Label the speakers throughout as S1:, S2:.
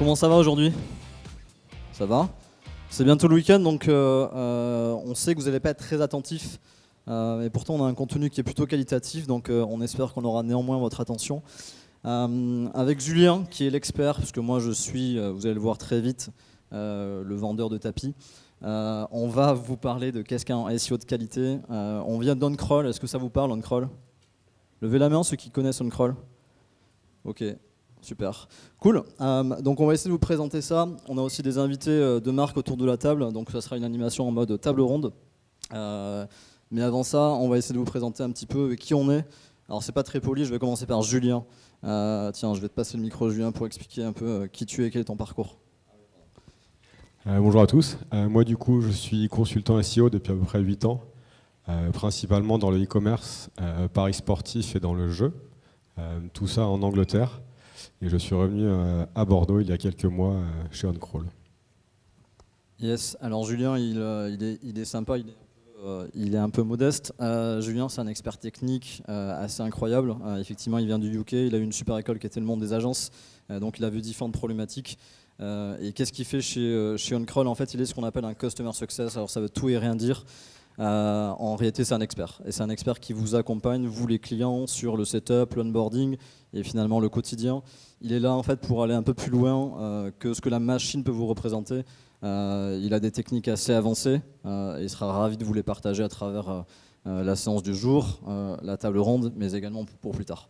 S1: comment ça va aujourd'hui? Ça va? C'est bientôt le week-end, donc on sait que vous n'allez pas être très attentifs, mais pourtant on a un contenu qui est plutôt qualitatif, donc on espère qu'on aura néanmoins votre attention. Avec Julien, qui est l'expert, parce que moi je suis, vous allez le voir très vite, le vendeur de tapis. On va vous parler de qu'est-ce qu'un SEO de qualité. On vient d'OnCrawl, est-ce que ça vous parle, OnCrawl? Levez la main ceux qui connaissent OnCrawl. Ok, super. Cool. Donc on va essayer de vous présenter ça. On a aussi des invités de marque autour de la table, donc ça sera une animation en mode table ronde. Mais avant ça, on va essayer de vous présenter un petit peu qui on est. Alors c'est pas très poli, je vais commencer par Julien. Tiens, je vais te passer le micro Julien pour expliquer un peu qui tu es et quel est ton parcours.
S2: Bonjour à tous. Moi du coup je suis consultant SEO depuis à peu près 8 ans, principalement dans le e-commerce, paris sportif et dans le jeu, tout ça en Angleterre. Et je suis revenu à Bordeaux il y a quelques mois chez OnCrawl.
S1: Yes, alors Julien il est sympa, il est un peu modeste. Julien c'est un expert technique assez incroyable. Effectivement il vient du UK, il a eu une super école qui était le monde des agences, donc il a vu différentes problématiques. Et qu'est-ce qu'il fait chez OnCrawl? En fait, il est ce qu'on appelle un Customer Success. Alors ça veut tout et rien dire. En réalité, c'est un expert. Et c'est un expert qui vous accompagne, vous les clients, sur le setup, l'onboarding et finalement le quotidien. Il est là en fait pour aller un peu plus loin que ce que la machine peut vous représenter. Il a des techniques assez avancées et il sera ravi de vous les partager à travers la séance du jour, la table ronde, mais également pour plus tard.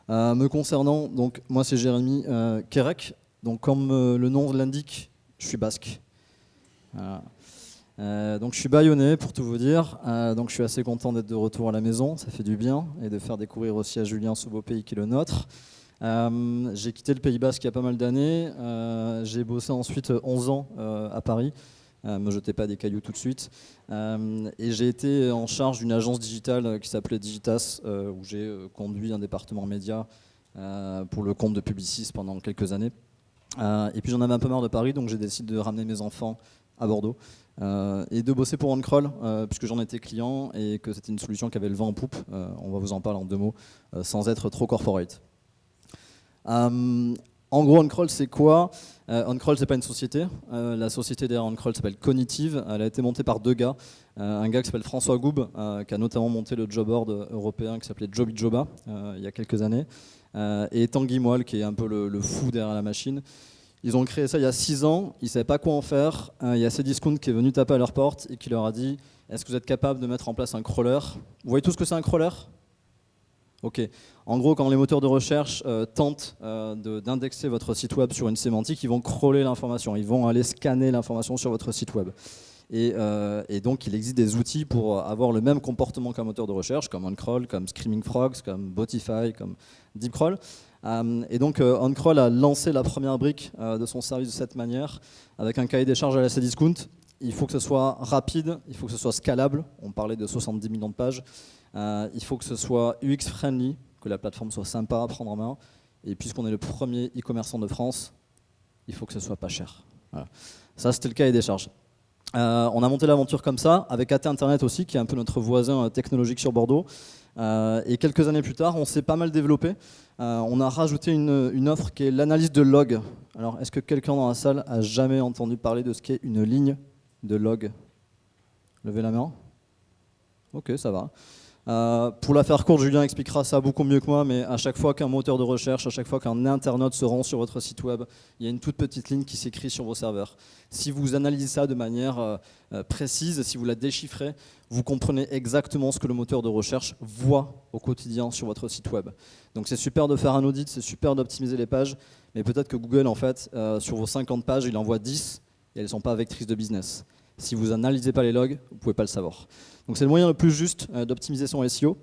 S1: Me concernant, donc moi c'est Jérémy Kerek. Donc comme le nom l'indique, je suis basque. Donc je suis bayonnais pour tout vous dire. Donc je suis assez content d'être de retour à la maison, ça fait du bien, et de faire découvrir aussi à Julien ce beau pays qui est le nôtre. J'ai quitté le Pays Basque il y a pas mal d'années. J'ai bossé ensuite 11 ans à Paris. Me jetez pas des cailloux tout de suite. Et j'ai été en charge d'une agence digitale qui s'appelait Digitas, où j'ai conduit un département média pour le compte de Publicis pendant quelques années. Et puis j'en avais un peu marre de Paris, donc j'ai décidé de ramener mes enfants à Bordeaux et de bosser pour OnCrawl, puisque j'en étais client et que c'était une solution qui avait le vent en poupe. On va vous en parler en 2 mots, sans être trop corporate. En gros, OnCrawl, c'est quoi? OnCrawl, c'est pas une société. La société derrière OnCrawl s'appelle Cognitive. Elle a été montée par 2 gars. Un gars qui s'appelle François Goub, qui a notamment monté le job board européen qui s'appelait Jobijoba il y a quelques années. Et Tanguy Moelle, qui est un peu le fou derrière la machine. Ils ont créé ça il y a 6 ans, ils ne savaient pas quoi en faire. Il y a Cdiscount qui est venu taper à leur porte et qui leur a dit: est-ce que vous êtes capable de mettre en place un crawler? Vous voyez tout ce que c'est un crawler? Ok. En gros, quand les moteurs de recherche tentent d'indexer votre site web sur une sémantique, ils vont crawler l'information, ils vont aller scanner l'information sur votre site web. Et donc, il existe des outils pour avoir le même comportement qu'un moteur de recherche, comme OnCrawl, comme Screaming Frogs, comme Botify, comme DeepCrawl. Et donc, OnCrawl a lancé la première brique de son service de cette manière, avec un cahier des charges à la Cdiscount. Il faut que ce soit rapide, il faut que ce soit scalable. On parlait de 70 millions de pages. Il faut que ce soit UX friendly, que la plateforme soit sympa à prendre en main. Et puisqu'on est le premier e-commerçant de France, il faut que ce soit pas cher. Voilà. Ça, c'était le cahier des charges. On a monté l'aventure comme ça, avec AT Internet aussi, qui est un peu notre voisin technologique sur Bordeaux. Et quelques années plus tard, on s'est pas mal développé. On a rajouté une offre qui est l'analyse de log. Alors, est-ce que quelqu'un dans la salle a jamais entendu parler de ce qu'est une ligne de log? Levez la main. Ok, ça va. Pour la faire courte, Julien expliquera ça beaucoup mieux que moi, mais à chaque fois qu'un moteur de recherche, à chaque fois qu'un internaute se rend sur votre site web, il y a une toute petite ligne qui s'écrit sur vos serveurs. Si vous analysez ça de manière précise, si vous la déchiffrez, vous comprenez exactement ce que le moteur de recherche voit au quotidien sur votre site web. Donc c'est super de faire un audit, c'est super d'optimiser les pages, mais peut-être que Google, en fait, sur vos 50 pages, il en voit 10 et elles ne sont pas vectrices de business. Si vous n'analysez pas les logs, vous ne pouvez pas le savoir. Donc c'est le moyen le plus juste d'optimiser son SEO.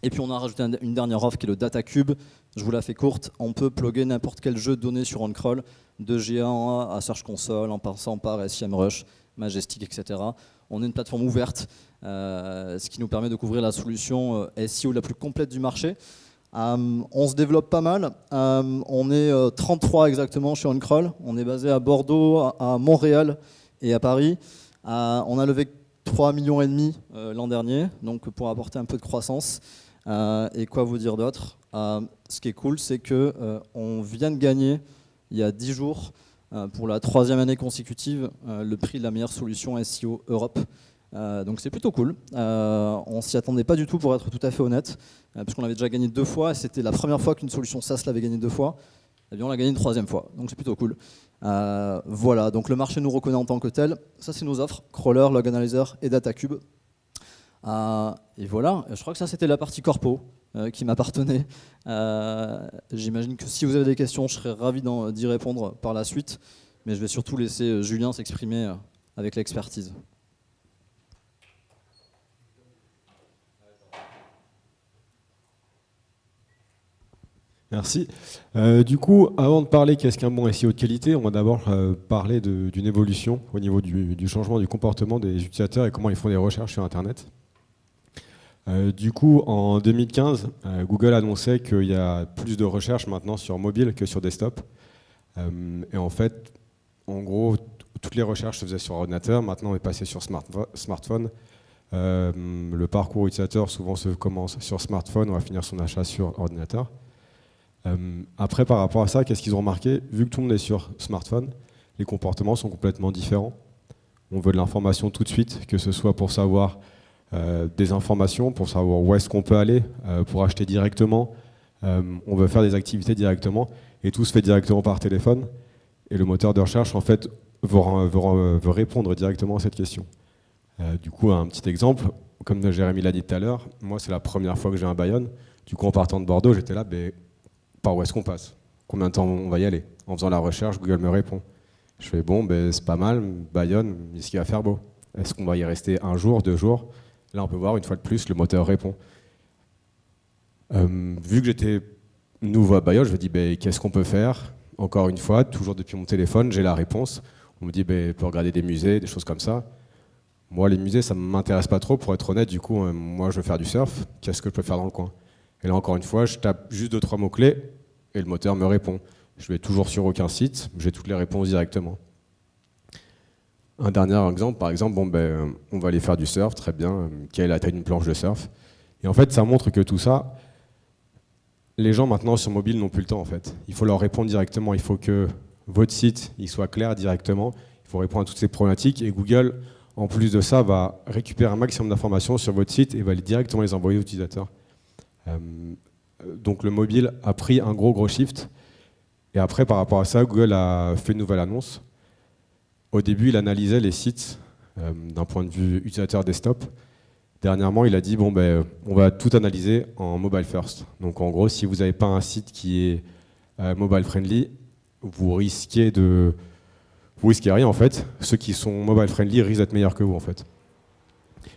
S1: Et puis on a rajouté une dernière offre qui est le Data Cube. Je vous la fais courte. On peut plugger n'importe quel jeu de données sur OnCrawl, de GA1 à Search Console, en passant par SEMrush, Majestic, etc. On est une plateforme ouverte, ce qui nous permet de couvrir la solution SEO la plus complète du marché. On se développe pas mal. On est 33 exactement chez OnCrawl. On est basé à Bordeaux, à Montréal et à Paris. On a levé 3,5 millions l'an dernier, donc pour apporter un peu de croissance. Et quoi vous dire d'autre? Ce qui est cool, c'est qu'on vient de gagner, il y a 10 jours, pour la 3e année consécutive le prix de la meilleure solution SEO Europe. Donc c'est plutôt cool. On s'y attendait pas du tout pour être tout à fait honnête, puisqu'on l'avait déjà gagné 2 fois, et c'était la première fois qu'une solution SaaS l'avait gagné 2 fois. Et bien on l'a gagné une 3e fois, donc c'est plutôt cool. Voilà, donc le marché nous reconnaît en tant que tel. Ça c'est nos offres, Crawler, Log Analyzer et DataCube. Et voilà, je crois que ça c'était la partie corpo qui m'appartenait. J'imagine que si vous avez des questions, je serais ravi d'y répondre par la suite, mais je vais surtout laisser Julien s'exprimer avec l'expertise.
S2: Merci. Du coup, avant de parler qu'est-ce qu'un bon SEO de qualité, on va d'abord parler d'une évolution au niveau du changement du comportement des utilisateurs et comment ils font des recherches sur Internet. Du coup, en 2015, Google annonçait qu'il y a plus de recherches maintenant sur mobile que sur desktop. Et en fait, en gros, toutes les recherches se faisaient sur ordinateur. Maintenant, on est passé sur smartphone. Le parcours utilisateur souvent se commence sur smartphone, on va finir son achat sur ordinateur. Après, par rapport à ça, qu'est-ce qu'ils ont remarqué? Vu que tout le monde est sur smartphone, les comportements sont complètement différents. On veut de l'information tout de suite, que ce soit pour savoir des informations, pour savoir où est-ce qu'on peut aller, pour acheter directement. On veut faire des activités directement, et tout se fait directement par téléphone. Et le moteur de recherche, en fait, veut répondre directement à cette question. Du coup, un petit exemple, comme Jérémy l'a dit tout à l'heure, moi, c'est la première fois que j'ai un Bayonne. Du coup, en partant de Bordeaux, j'étais là, par où est-ce qu'on passe? Combien de temps on va y aller? En faisant la recherche, Google me répond. Je fais bon, c'est pas mal, Bayonne, est-ce qu'il va faire beau? Est-ce qu'on va y rester 1 jour, 2 jours? Là, on peut voir, une fois de plus, le moteur répond. Vu que j'étais nouveau à Bayonne, je me dis qu'est-ce qu'on peut faire? Encore une fois, toujours depuis mon téléphone, j'ai la réponse. On me dit, on peut regarder des musées, des choses comme ça. Moi, les musées, ça ne m'intéresse pas trop, pour être honnête. Du coup, moi, je veux faire du surf. Qu'est-ce que je peux faire dans le coin? Et là, encore une fois, je tape juste 2-3 mots-clés et le moteur me répond. Je vais toujours sur aucun site, j'ai toutes les réponses directement. Un dernier exemple, par exemple, on va aller faire du surf, très bien. Quelle est la taille d'une planche de surf? Et en fait, ça montre que tout ça, les gens maintenant sur mobile n'ont plus le temps en fait. Il faut leur répondre directement, il faut que votre site il soit clair directement, il faut répondre à toutes ces problématiques et Google, en plus de ça, va récupérer un maximum d'informations sur votre site et va directement les envoyer aux utilisateurs. Donc le mobile a pris un gros shift. Et après, par rapport à ça, Google a fait une nouvelle annonce. Au début, il analysait les sites d'un point de vue utilisateur desktop. Dernièrement, il a dit on va tout analyser en mobile first. Donc en gros, si vous n'avez pas un site qui est mobile friendly, vous risquez rien en fait. Ceux qui sont mobile friendly risquent d'être meilleurs que vous en fait.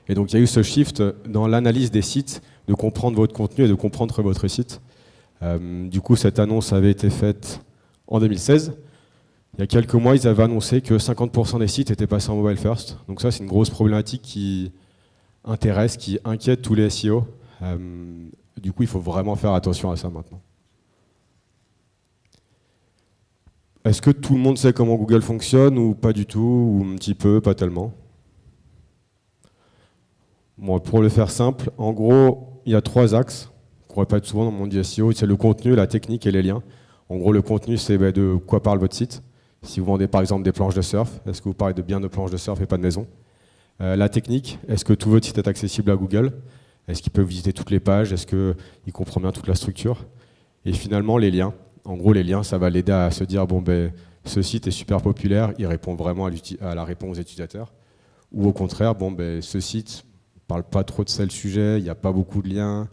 S2: Et donc il y a eu ce shift dans l'analyse des sites, de comprendre votre contenu et de comprendre votre site. Du coup, cette annonce avait été faite en 2016. Il y a quelques mois, ils avaient annoncé que 50% des sites étaient passés en mobile first. Donc ça, c'est une grosse problématique qui intéresse, qui inquiète tous les SEO. Du coup, il faut vraiment faire attention à ça maintenant. Est-ce que tout le monde sait comment Google fonctionne ou pas du tout, ou un petit peu, pas tellement? Bon, pour le faire simple, en gros, il y a 3 axes qu'on répète souvent dans le monde du SEO, c'est le contenu, la technique et les liens. En gros, le contenu, c'est de quoi parle votre site. Si vous vendez par exemple des planches de surf, est-ce que vous parlez bien de planches de surf et pas de maison? La technique, est-ce que tout votre site est accessible à Google? Est-ce qu'il peut visiter toutes les pages? Est-ce qu'il comprend bien toute la structure? Et finalement, les liens. En gros, les liens, ça va l'aider à se dire ce site est super populaire, il répond vraiment à la réponse aux utilisateurs. Ou au contraire, ce site ne parle pas trop de tel sujet, il n'y a pas beaucoup de liens,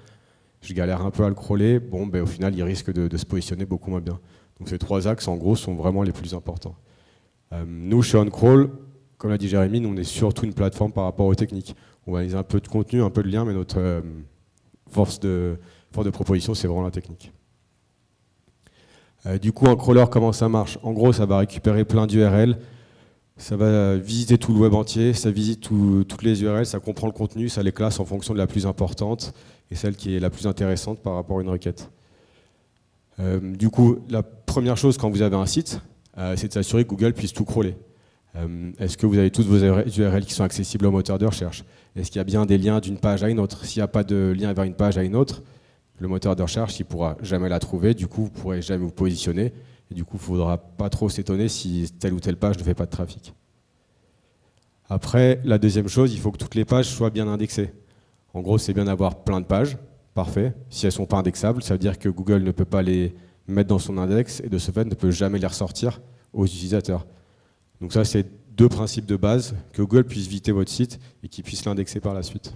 S2: je galère un peu à le crawler, au final, il risque de se positionner beaucoup moins bien. Donc ces 3 axes, en gros, sont vraiment les plus importants. Nous, chez OnCrawl, comme l'a dit Jérémy, nous, on est surtout une plateforme par rapport aux techniques. On va analyser un peu de contenu, un peu de lien, mais notre force de proposition, c'est vraiment la technique. Du coup, un crawler, comment ça marche? En gros, ça va récupérer plein d'URL, ça va visiter tout le web entier, ça visite toutes les URL, ça comprend le contenu, ça les classe en fonction de la plus importante et celle qui est la plus intéressante par rapport à une requête. Du coup, la première chose quand vous avez un site, c'est de s'assurer que Google puisse tout crawler. Est-ce que vous avez toutes vos URL qui sont accessibles au moteur de recherche? Est-ce qu'il y a bien des liens d'une page à une autre? S'il n'y a pas de lien vers une page à une autre, le moteur de recherche, il ne pourra jamais la trouver, du coup, vous ne pourrez jamais vous positionner Et du coup, il ne faudra pas trop s'étonner si telle ou telle page ne fait pas de trafic. Après, la deuxième chose, il faut que toutes les pages soient bien indexées. En gros, c'est bien d'avoir plein de pages, parfait. Si elles ne sont pas indexables, ça veut dire que Google ne peut pas les mettre dans son index et de ce fait ne peut jamais les ressortir aux utilisateurs. Donc ça, c'est deux principes de base, que Google puisse visiter votre site et qu'il puisse l'indexer par la suite.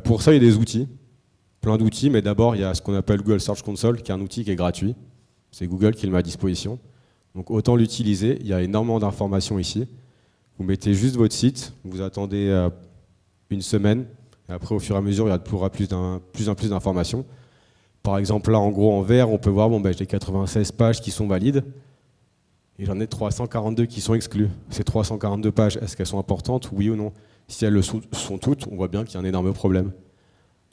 S2: Pour ça, il y a des outils, plein d'outils, mais d'abord, il y a ce qu'on appelle Google Search Console, qui est un outil qui est gratuit. C'est Google qui le met à disposition. Donc autant l'utiliser, il y a énormément d'informations ici. Vous mettez juste votre site, vous attendez une semaine, et après au fur et à mesure, il y aura plus en plus d'informations. Par exemple, là en gros en vert, on peut voir, j'ai 96 pages qui sont valides, et j'en ai 342 qui sont exclues. Ces 342 pages, est-ce qu'elles sont importantes, oui ou non? Si elles le sont toutes, on voit bien qu'il y a un énorme problème.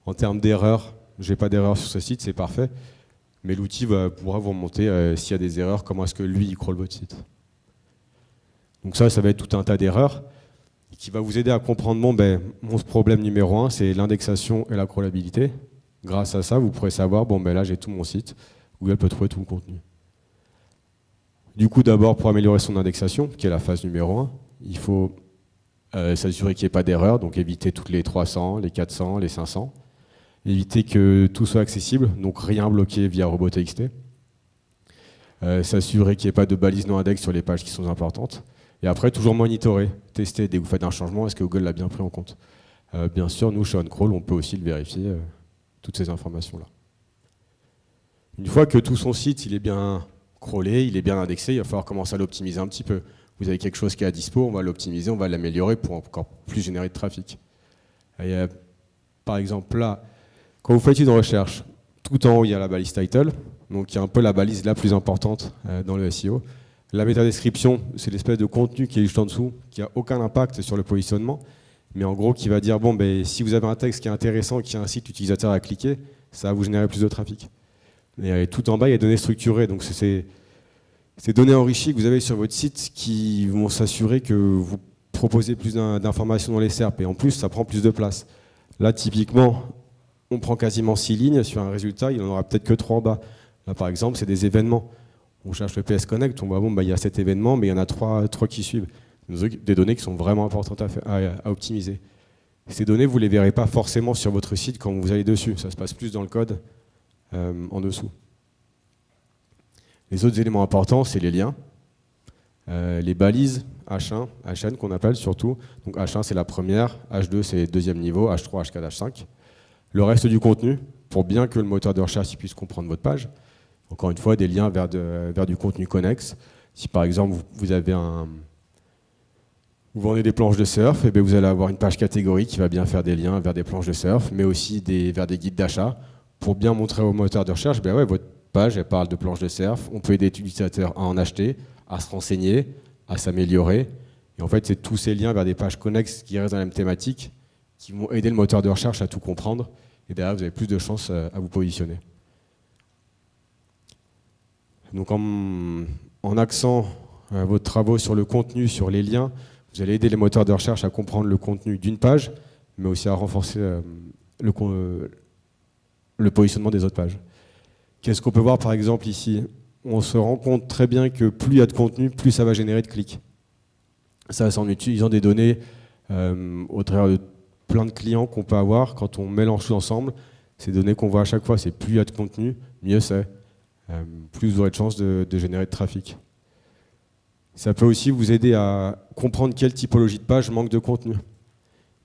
S2: En termes d'erreurs, je n'ai pas d'erreur sur ce site, c'est parfait. Mais l'outil pourra vous remonter s'il y a des erreurs, comment est-ce que lui, il crawl votre site. Donc ça va être tout un tas d'erreurs qui va vous aider à comprendre, mon problème numéro 1, c'est l'indexation et la crawlabilité. Grâce à ça, vous pourrez savoir, là, j'ai tout mon site. Google peut trouver tout le contenu. Du coup, d'abord, pour améliorer son indexation, qui est la phase numéro 1, il faut s'assurer qu'il n'y ait pas d'erreur, donc éviter toutes les 300, les 400, les 500. Éviter que tout soit accessible, donc rien bloqué via robot.txt. S'assurer qu'il n'y ait pas de balises non index sur les pages qui sont importantes. Et après, toujours monitorer, tester dès que vous faites un changement, est-ce que Google l'a bien pris en compte. Bien sûr, nous, chez OnCrawl, on peut aussi le vérifier, toutes ces informations-là. Une fois que tout son site il est bien crawlé, il est bien indexé, il va falloir commencer à l'optimiser un petit peu. Vous avez quelque chose qui est à dispo, on va l'optimiser, on va l'améliorer pour encore plus générer de trafic. Et, par exemple, là, quand vous faites une recherche, tout en haut, il y a la balise title, donc il y a un peu la balise la plus importante dans le SEO. La métadescription, c'est l'espèce de contenu qui est juste en dessous, qui n'a aucun impact sur le positionnement, mais en gros qui va dire, si vous avez un texte qui est intéressant, qui incite l'utilisateur à cliquer, ça va vous générer plus de trafic. Et tout en bas, il y a des données structurées, donc c'est ces données enrichies que vous avez sur votre site qui vont s'assurer que vous proposez plus d'informations dans les SERP, et en plus, ça prend plus de place. Là, typiquement, on prend quasiment 6 lignes sur un résultat, il n'y en aura peut-être que 3 en bas. Là, par exemple, c'est des événements. On cherche le PS Connect, on voit, il y a cet événement, mais il y en a 3 qui suivent. Des données qui sont vraiment importantes à optimiser. Ces données, vous ne les verrez pas forcément sur votre site quand vous allez dessus. Ça se passe plus dans le code en dessous. Les autres éléments importants, c'est les liens. Les balises H1, HN qu'on appelle surtout. Donc H1, c'est la première, H2, c'est le deuxième niveau, H3, H4, H5. Le reste du contenu, pour bien que le moteur de recherche puisse comprendre votre page. Encore une fois, des liens vers du contenu connexe. Si par exemple, vous vendez des planches de surf, et bien vous allez avoir une page catégorie qui va bien faire des liens vers des planches de surf, mais aussi vers des guides d'achat, pour bien montrer au moteur de recherche, votre page, elle parle de planches de surf, on peut aider l'utilisateur à en acheter, à se renseigner, à s'améliorer. Et en fait, c'est tous ces liens vers des pages connexes qui restent dans la même thématique, qui vont aider le moteur de recherche à tout comprendre, et derrière, vous avez plus de chances à vous positionner. Donc en axant vos travaux sur le contenu, sur les liens, vous allez aider les moteurs de recherche à comprendre le contenu d'une page, mais aussi à renforcer le positionnement des autres pages. Qu'est-ce qu'on peut voir par exemple ici? On se rend compte très bien que plus il y a de contenu, plus ça va générer de clics. Ça, c'est en utilisant des données au travers de plein de clients qu'on peut avoir. Quand on mélange tout ensemble, ces données qu'on voit à chaque fois, c'est plus il y a de contenu, mieux c'est. Plus vous aurez de chances de générer de trafic. Ça peut aussi vous aider à comprendre quelle typologie de page manque de contenu.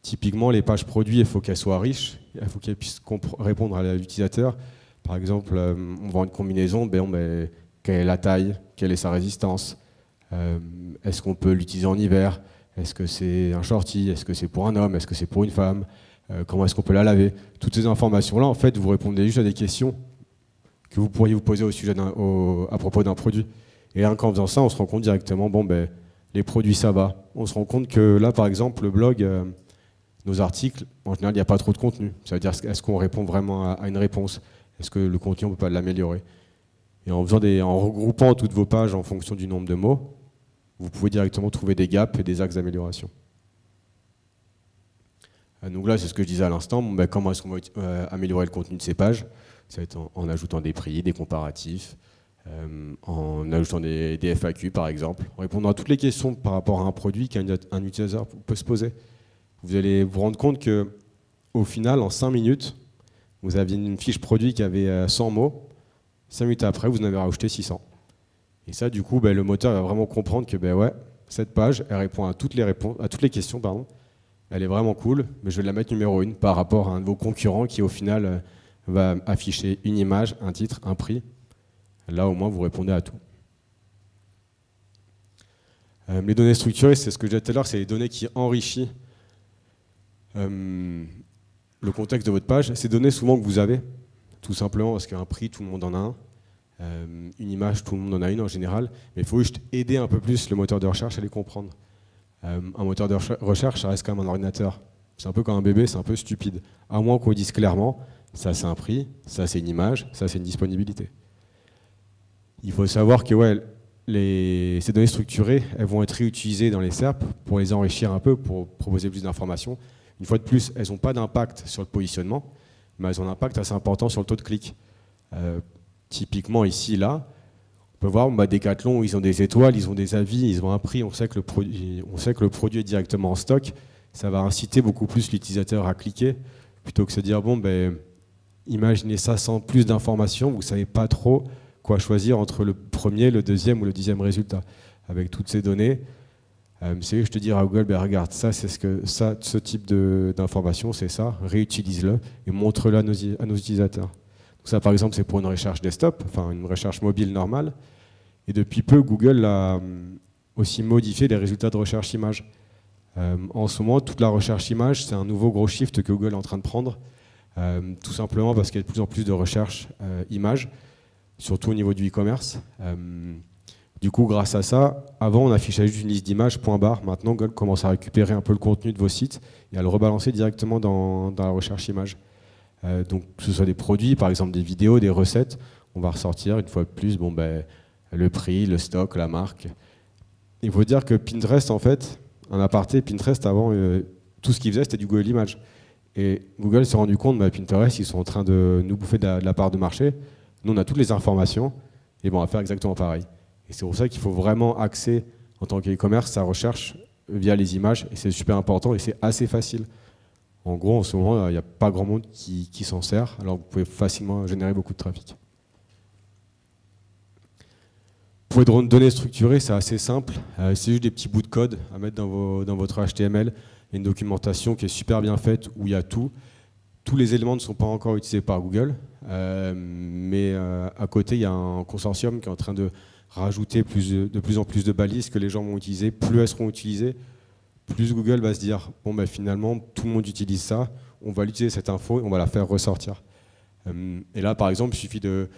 S2: Typiquement, les pages produits, il faut qu'elles soient riches, il faut qu'elles puissent répondre à l'utilisateur. Par exemple, on vend une combinaison, quelle est la taille, quelle est sa résistance, est-ce qu'on peut l'utiliser en hiver, est-ce que c'est un shorty, est-ce que c'est pour un homme, est-ce que c'est pour une femme, comment est-ce qu'on peut la laver. Toutes ces informations-là, en fait, vous répondez juste à des questions que vous pourriez vous poser à propos d'un produit. Et rien qu'en faisant ça, on se rend compte directement, les produits, ça va. On se rend compte que là, par exemple, le blog, nos articles, en général, il n'y a pas trop de contenu. Ça veut dire, est-ce qu'on répond vraiment à une réponse? Est-ce que le contenu, on ne peut pas l'améliorer? Et en regroupant toutes vos pages en fonction du nombre de mots, vous pouvez directement trouver des gaps et des axes d'amélioration. Donc là, c'est ce que je disais à l'instant. Comment est-ce qu'on va améliorer le contenu de ces pages? Ça va être en ajoutant des prix, des comparatifs, en ajoutant des FAQ par exemple, en répondant à toutes les questions par rapport à un produit qu'un utilisateur peut se poser. Vous allez vous rendre compte qu'au final, en 5 minutes, vous aviez une fiche produit qui avait 100 mots. 5 minutes après, vous en avez rajouté 600. Et ça, du coup, le moteur va vraiment comprendre que ouais, cette page, elle répond à toutes les questions, pardon. Elle est vraiment cool, mais je vais la mettre numéro 1 par rapport à un de vos concurrents qui, au final, va afficher une image, un titre, un prix. Là, au moins, vous répondez à tout. Les données structurées, c'est ce que j'ai dit tout à l'heure, c'est les données qui enrichissent le contexte de votre page. Ces données, souvent, que vous avez, tout simplement parce qu'un prix, tout le monde en a un. Une image, tout le monde en a une en général. Mais il faut juste aider un peu plus le moteur de recherche à les comprendre. Un moteur de recherche, ça reste quand même un ordinateur. C'est un peu comme un bébé, c'est un peu stupide. À moins qu'on dise clairement, ça c'est un prix, ça c'est une image, ça c'est une disponibilité. Il faut savoir que ces données structurées, elles vont être réutilisées dans les SERP pour les enrichir un peu, pour proposer plus d'informations. Une fois de plus, elles n'ont pas d'impact sur le positionnement, mais elles ont un impact assez important sur le taux de clic. Typiquement ici, là, on peut voir Decathlon, ils ont des étoiles, ils ont des avis, ils ont un prix, on sait que le produit est directement en stock. Ça va inciter beaucoup plus l'utilisateur à cliquer, plutôt que de se dire, imaginez ça sans plus d'informations, vous ne savez pas trop quoi choisir entre le premier, le deuxième ou le 10e résultat. Avec toutes ces données, je te dirais à Google, regarde, ça, ce type d'information, c'est ça, réutilise-le et montre-le à nos utilisateurs. Donc ça, par exemple, c'est pour une recherche desktop, enfin une recherche mobile normale. Et depuis peu, Google a aussi modifié les résultats de recherche image. En ce moment, toute la recherche image, c'est un nouveau gros shift que Google est en train de prendre, tout simplement parce qu'il y a de plus en plus de recherche image, surtout au niveau du e-commerce. Du coup, grâce à ça, avant, on affichait juste une liste d'images, point barre. Maintenant, Google commence à récupérer un peu le contenu de vos sites et à le rebalancer directement dans la recherche image. Donc, que ce soit des produits, par exemple des vidéos, des recettes, on va ressortir une fois de plus le prix, le stock, la marque. Il faut dire que Pinterest, en fait, un aparté, Pinterest, avant, tout ce qu'ils faisaient, c'était du Google Images. Et Google s'est rendu compte, Pinterest, ils sont en train de nous bouffer de la part de marché. Nous, on a toutes les informations, et on va faire exactement pareil. Et c'est pour ça qu'il faut vraiment axer, en tant qu'e-commerce, sa recherche via les images, et c'est super important, et c'est assez facile. En gros, en ce moment, il n'y a pas grand monde qui s'en sert, alors vous pouvez facilement générer beaucoup de trafic. Pour les données structurées, c'est assez simple. C'est juste des petits bouts de code à mettre dans votre HTML. Il y a une documentation qui est super bien faite, où il y a tout. Tous les éléments ne sont pas encore utilisés par Google, mais à côté, il y a un consortium qui est en train de rajouter de plus en plus de balises que les gens vont utiliser. Plus elles seront utilisées, plus Google va se dire finalement tout le monde utilise ça, on va utiliser cette info et on va la faire ressortir. Et là par exemple il suffit de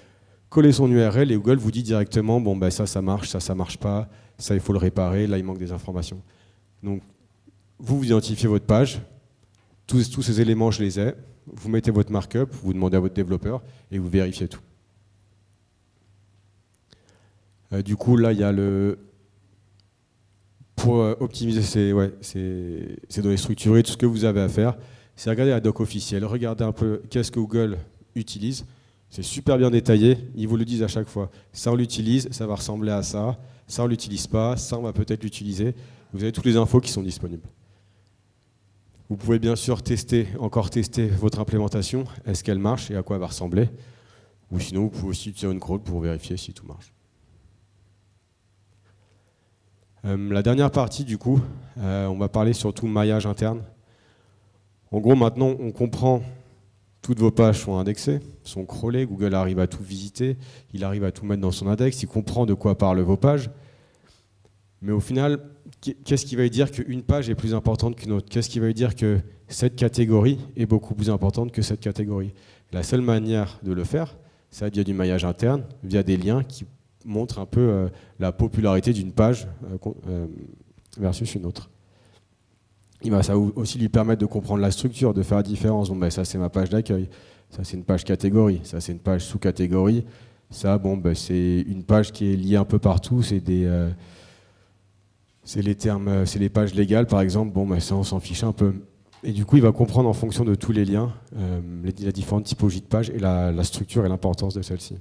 S2: coller son URL et Google vous dit directement ça marche, ça marche pas, ça il faut le réparer, là il manque des informations. Donc vous identifiez votre page, tous ces éléments je les ai, vous mettez votre markup, vous demandez à votre développeur et vous vérifiez tout. Du coup là il y a pour optimiser ces données structurées, tout ce que vous avez à faire, c'est regarder la doc officielle, regarder un peu qu'est-ce que Google utilise. C'est super bien détaillé, ils vous le disent à chaque fois. Ça on l'utilise, ça va ressembler à ça. Ça on l'utilise pas, ça on va peut-être l'utiliser. Vous avez toutes les infos qui sont disponibles. Vous pouvez bien sûr tester votre implémentation, est-ce qu'elle marche et à quoi elle va ressembler. Ou sinon vous pouvez aussi utiliser une crawl pour vérifier si tout marche. La dernière partie, du coup, on va parler surtout maillage interne. En gros, maintenant, on comprend toutes vos pages sont indexées, sont crawlées, Google arrive à tout visiter, il arrive à tout mettre dans son index, il comprend de quoi parlent vos pages. Mais au final, qu'est-ce qui va lui dire qu'une page est plus importante qu'une autre? Qu'est-ce qui va lui dire que cette catégorie est beaucoup plus importante que cette catégorie? La seule manière de le faire, c'est via du maillage interne, via des liens qui montre un peu la popularité d'une page versus une autre. Ça va aussi lui permettre de comprendre la structure, de faire la différence. Ça c'est ma page d'accueil, ça c'est une page catégorie, ça c'est une page sous-catégorie, ça c'est une page qui est liée un peu partout, c'est les termes, c'est les pages légales par exemple, ça on s'en fiche un peu. Et du coup il va comprendre en fonction de tous les liens, les différentes typologies de pages et la structure et l'importance de celle-ci.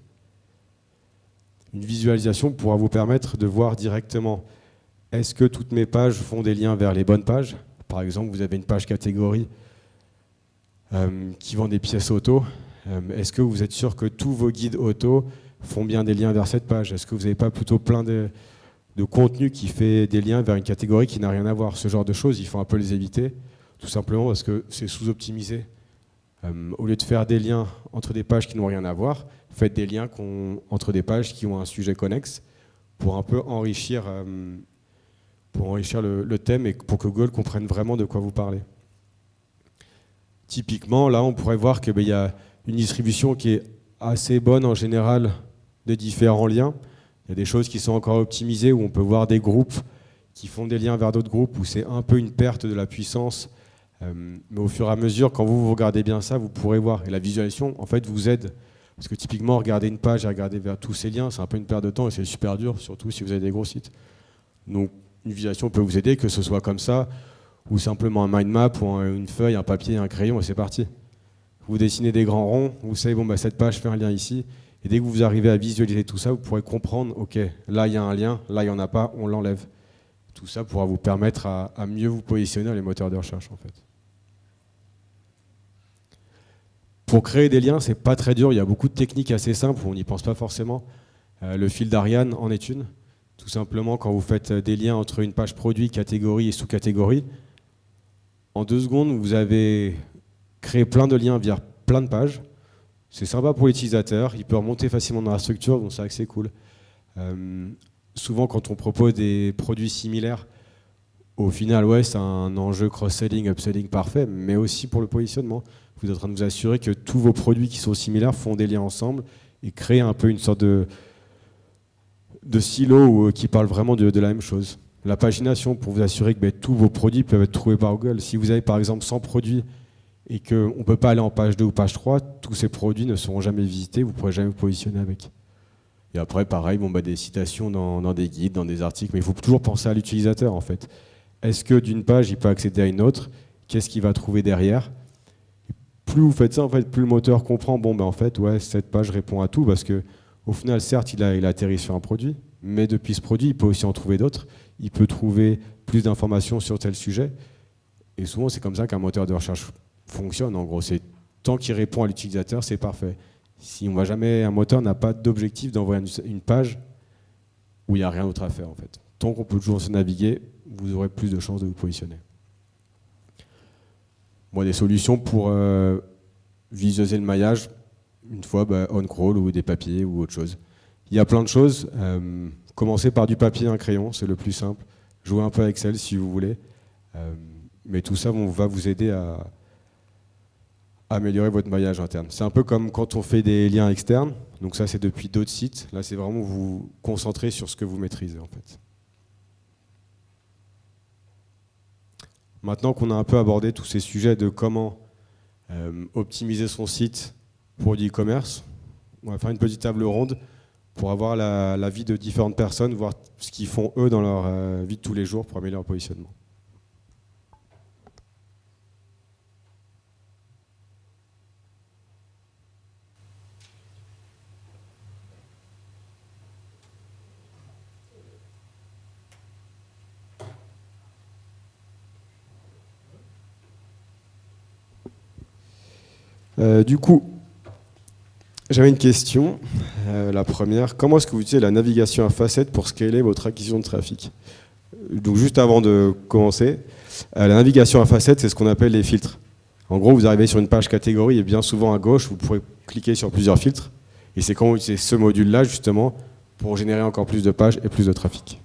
S2: Une visualisation pourra vous permettre de voir directement est-ce que toutes mes pages font des liens vers les bonnes pages. Par exemple, vous avez une page catégorie qui vend des pièces auto. Est-ce que vous êtes sûr que tous vos guides auto font bien des liens vers cette page? Est-ce que vous n'avez pas plutôt plein de contenu qui fait des liens vers une catégorie qui n'a rien à voir? Ce genre de choses, il faut un peu les éviter, tout simplement parce que c'est sous-optimisé. Au lieu de faire des liens entre des pages qui n'ont rien à voir, faites des liens entre des pages qui ont un sujet connexe pour un peu enrichir, le thème et pour que Google comprenne vraiment de quoi vous parlez. Typiquement, là, on pourrait voir qu'il y a une distribution qui est assez bonne en général de différents liens. Il y a des choses qui sont encore optimisées où on peut voir des groupes qui font des liens vers d'autres groupes où c'est un peu une perte de la puissance. Mais au fur et à mesure, quand vous regardez bien ça, vous pourrez voir. Et la visualisation, en fait, vous aide. Parce que typiquement, regarder une page et regarder vers tous ces liens, c'est un peu une perte de temps et c'est super dur, surtout si vous avez des gros sites. Donc, une visualisation peut vous aider, que ce soit comme ça, ou simplement un mind map, ou une feuille, un papier, un crayon, et c'est parti. Vous dessinez des grands ronds, vous savez, bon, cette page fait un lien ici, et dès que vous arrivez à visualiser tout ça, vous pourrez comprendre, ok, là il y a un lien, là il n'y en a pas, on l'enlève. Tout ça pourra vous permettre à mieux vous positionner dans les moteurs de recherche, en fait. Pour créer des liens, c'est pas très dur, il y a beaucoup de techniques assez simples, on n'y pense pas forcément. Le fil d'Ariane en est une. Tout simplement, quand vous faites des liens entre une page produit, catégorie et sous-catégorie, en 2 secondes, vous avez créé plein de liens via plein de pages. C'est sympa pour l'utilisateur, il peut remonter facilement dans la structure, donc c'est vrai que c'est cool. Souvent, quand on propose des produits similaires, au final, ouais, c'est un enjeu cross-selling, upselling parfait, mais aussi pour le positionnement. Vous êtes en train de vous assurer que tous vos produits qui sont similaires font des liens ensemble et créent un peu une sorte de silo qui parle vraiment de la même chose. La pagination, pour vous assurer que tous vos produits peuvent être trouvés par Google. Si vous avez par exemple 100 produits et qu'on ne peut pas aller en page 2 ou page 3, tous ces produits ne seront jamais visités, vous ne pourrez jamais vous positionner avec. Et après, pareil, des citations dans des guides, dans des articles, mais il faut toujours penser à l'utilisateur en fait. Est-ce que d'une page, il peut accéder à une autre? Qu'est-ce qu'il va trouver derrière? Plus vous faites ça, en fait, plus le moteur comprend, en fait, ouais, cette page répond à tout, parce que au final, certes, il a atterri sur un produit, mais depuis ce produit, il peut aussi en trouver d'autres. Il peut trouver plus d'informations sur tel sujet. Et souvent, c'est comme ça qu'un moteur de recherche fonctionne. En gros, c'est tant qu'il répond à l'utilisateur, c'est parfait. Si un moteur n'a pas d'objectif d'envoyer une page où il n'y a rien d'autre à faire, en fait. Tant qu'on peut toujours se naviguer, vous aurez plus de chances de vous positionner. Des solutions pour visualiser le maillage, une fois on-crawl ou des papiers ou autre chose. Il y a plein de choses. Commencez par du papier et un crayon, c'est le plus simple. Jouez un peu avec Excel si vous voulez. Mais tout ça va vous aider à améliorer votre maillage interne. C'est un peu comme quand on fait des liens externes. Donc ça, c'est depuis d'autres sites. Là, c'est vraiment vous concentrer sur ce que vous maîtrisez, en fait. Maintenant qu'on a un peu abordé tous ces sujets de comment optimiser son site pour du e-commerce, on va faire une petite table ronde pour avoir l'avis de différentes personnes, voir ce qu'ils font eux dans leur vie de tous les jours pour améliorer leur positionnement. Du coup, j'avais une question. La première, comment est-ce que vous utilisez la navigation à facettes pour scaler votre acquisition de trafic? Donc juste avant de commencer, la navigation à facettes, c'est ce qu'on appelle les filtres. En gros, vous arrivez sur une page catégorie et bien souvent à gauche, vous pourrez cliquer sur plusieurs filtres. Et c'est quand vous utilisez ce module-là, justement, pour générer encore plus de pages et plus de trafic.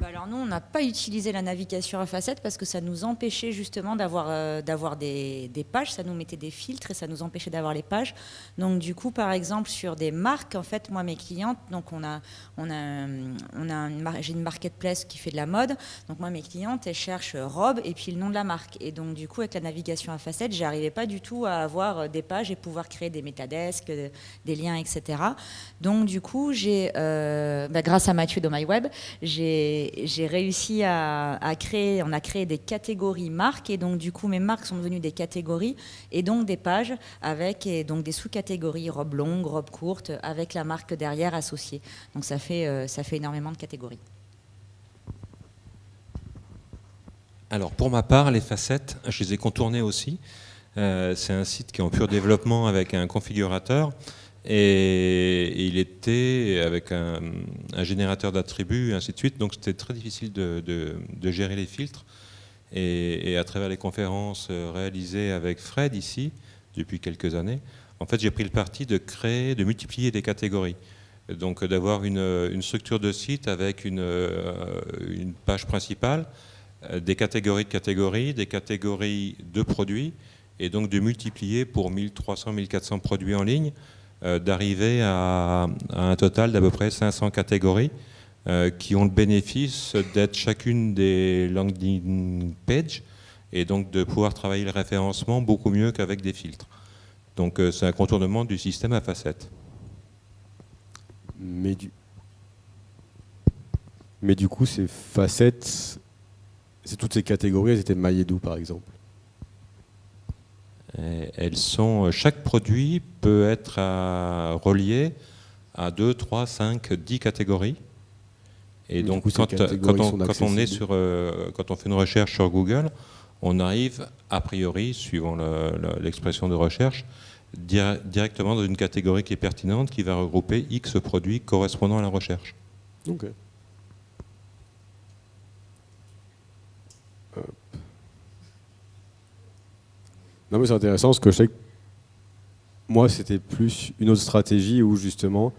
S3: Alors nous, on n'a pas utilisé la navigation à facettes parce que ça nous empêchait justement d'avoir des pages, ça nous mettait des filtres et ça nous empêchait d'avoir les pages. Donc du coup, par exemple, sur des marques, en fait, moi, mes clientes, donc j'ai une marketplace qui fait de la mode. Donc moi, mes clientes, elles cherchent robe et puis le nom de la marque. Et donc du coup, avec la navigation à facettes, j'arrivais pas du tout à avoir des pages et pouvoir créer des métadesks, des liens, etc. Donc du coup, grâce à Mathieu de MyWeb, j'ai j'ai réussi à créer, on a créé des catégories marques, et donc du coup mes marques sont devenues des catégories et donc des pages avec et donc des sous-catégories, robe longue, robe courte, avec la marque derrière associée. Donc ça fait énormément de catégories.
S4: Alors pour ma part, les facettes, je les ai contournées aussi. C'est un site qui est en pur développement avec un configurateur. Et il était avec un générateur d'attributs, et ainsi de suite. Donc c'était très difficile de gérer les filtres. Et à travers les conférences réalisées avec Fred ici, depuis quelques années, en fait j'ai pris le parti de créer, de multiplier des catégories. Donc d'avoir une structure de site avec une page principale, des catégories de catégories, des catégories de produits, et donc de multiplier pour 1300, 1400 produits en ligne, d'arriver à un total d'à peu près 500 catégories qui ont le bénéfice d'être chacune des landing pages et donc de pouvoir travailler le référencement beaucoup mieux qu'avec des filtres. Donc c'est un contournement du système à facettes.
S2: Mais du coup, ces facettes, c'est toutes ces catégories, elles étaient maillées d'où par exemple?
S4: Chaque produit peut être relié à 2, 3, 5, 10 catégories. Et donc quand on fait une recherche sur Google, on arrive a priori, suivant l'expression de recherche, directement dans une catégorie qui est pertinente, qui va regrouper X produits correspondant à la recherche.
S2: Ok. Non mais c'est intéressant parce que je sais que moi c'était plus une autre stratégie où justement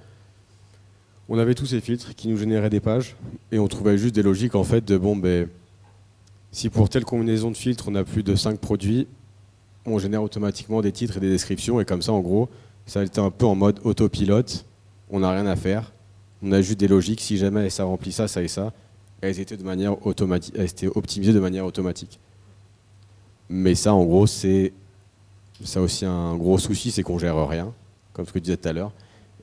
S2: on avait tous ces filtres qui nous généraient des pages et on trouvait juste des logiques en fait de bon ben si pour telle combinaison de filtres on a plus de 5 produits, on génère automatiquement des titres et des descriptions et comme ça en gros ça était un peu en mode autopilote, on n'a rien à faire, on a juste des logiques, si jamais ça remplit ça, ça et ça, elles étaient de manière automatique, elles étaient optimisées de manière automatique. Mais ça, en gros, c'est aussi un gros souci, c'est qu'on gère rien, comme ce que je disais tout à l'heure.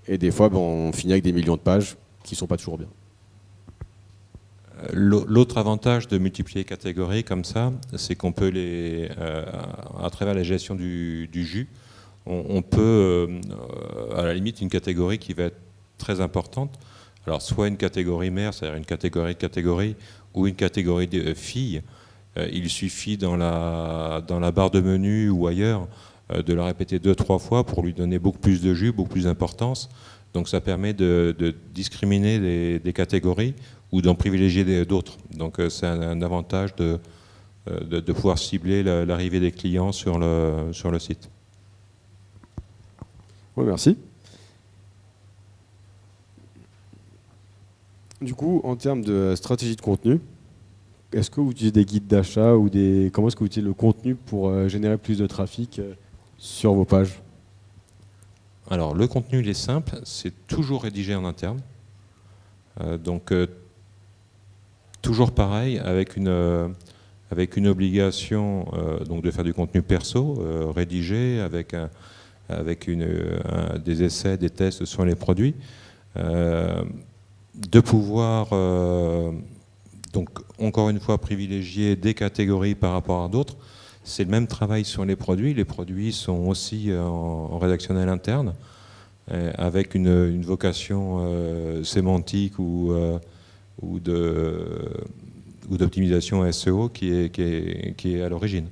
S2: Et des fois, on finit avec des millions de pages qui ne sont pas toujours bien.
S4: L'autre avantage de multiplier les catégories comme ça, c'est qu'on peut à travers la gestion du jus, on peut, à la limite, une catégorie qui va être très importante. Alors, soit une catégorie mère, c'est-à-dire une catégorie de catégories, ou une catégorie de filles. Il suffit dans la barre de menu ou ailleurs de la répéter 2-3 fois pour lui donner beaucoup plus de jus, beaucoup plus d'importance. Donc ça permet de discriminer des catégories ou d'en privilégier d'autres. Donc c'est un avantage de pouvoir cibler l'arrivée des clients sur le site.
S2: Oui, merci. Du coup, en termes de stratégie de contenu, est-ce que vous utilisez des guides d'achat ou comment est-ce que vous utilisez le contenu pour générer plus de trafic sur vos pages?
S4: Alors le contenu il est simple, c'est toujours rédigé en interne. Donc toujours pareil, avec une obligation donc de faire du contenu perso, rédigé, avec des essais, des tests sur les produits, de pouvoir donc encore une fois privilégier des catégories par rapport à d'autres. C'est le même travail sur les produits. Les produits sont aussi en rédactionnel interne, avec une vocation sémantique ou d'optimisation SEO qui est à l'origine.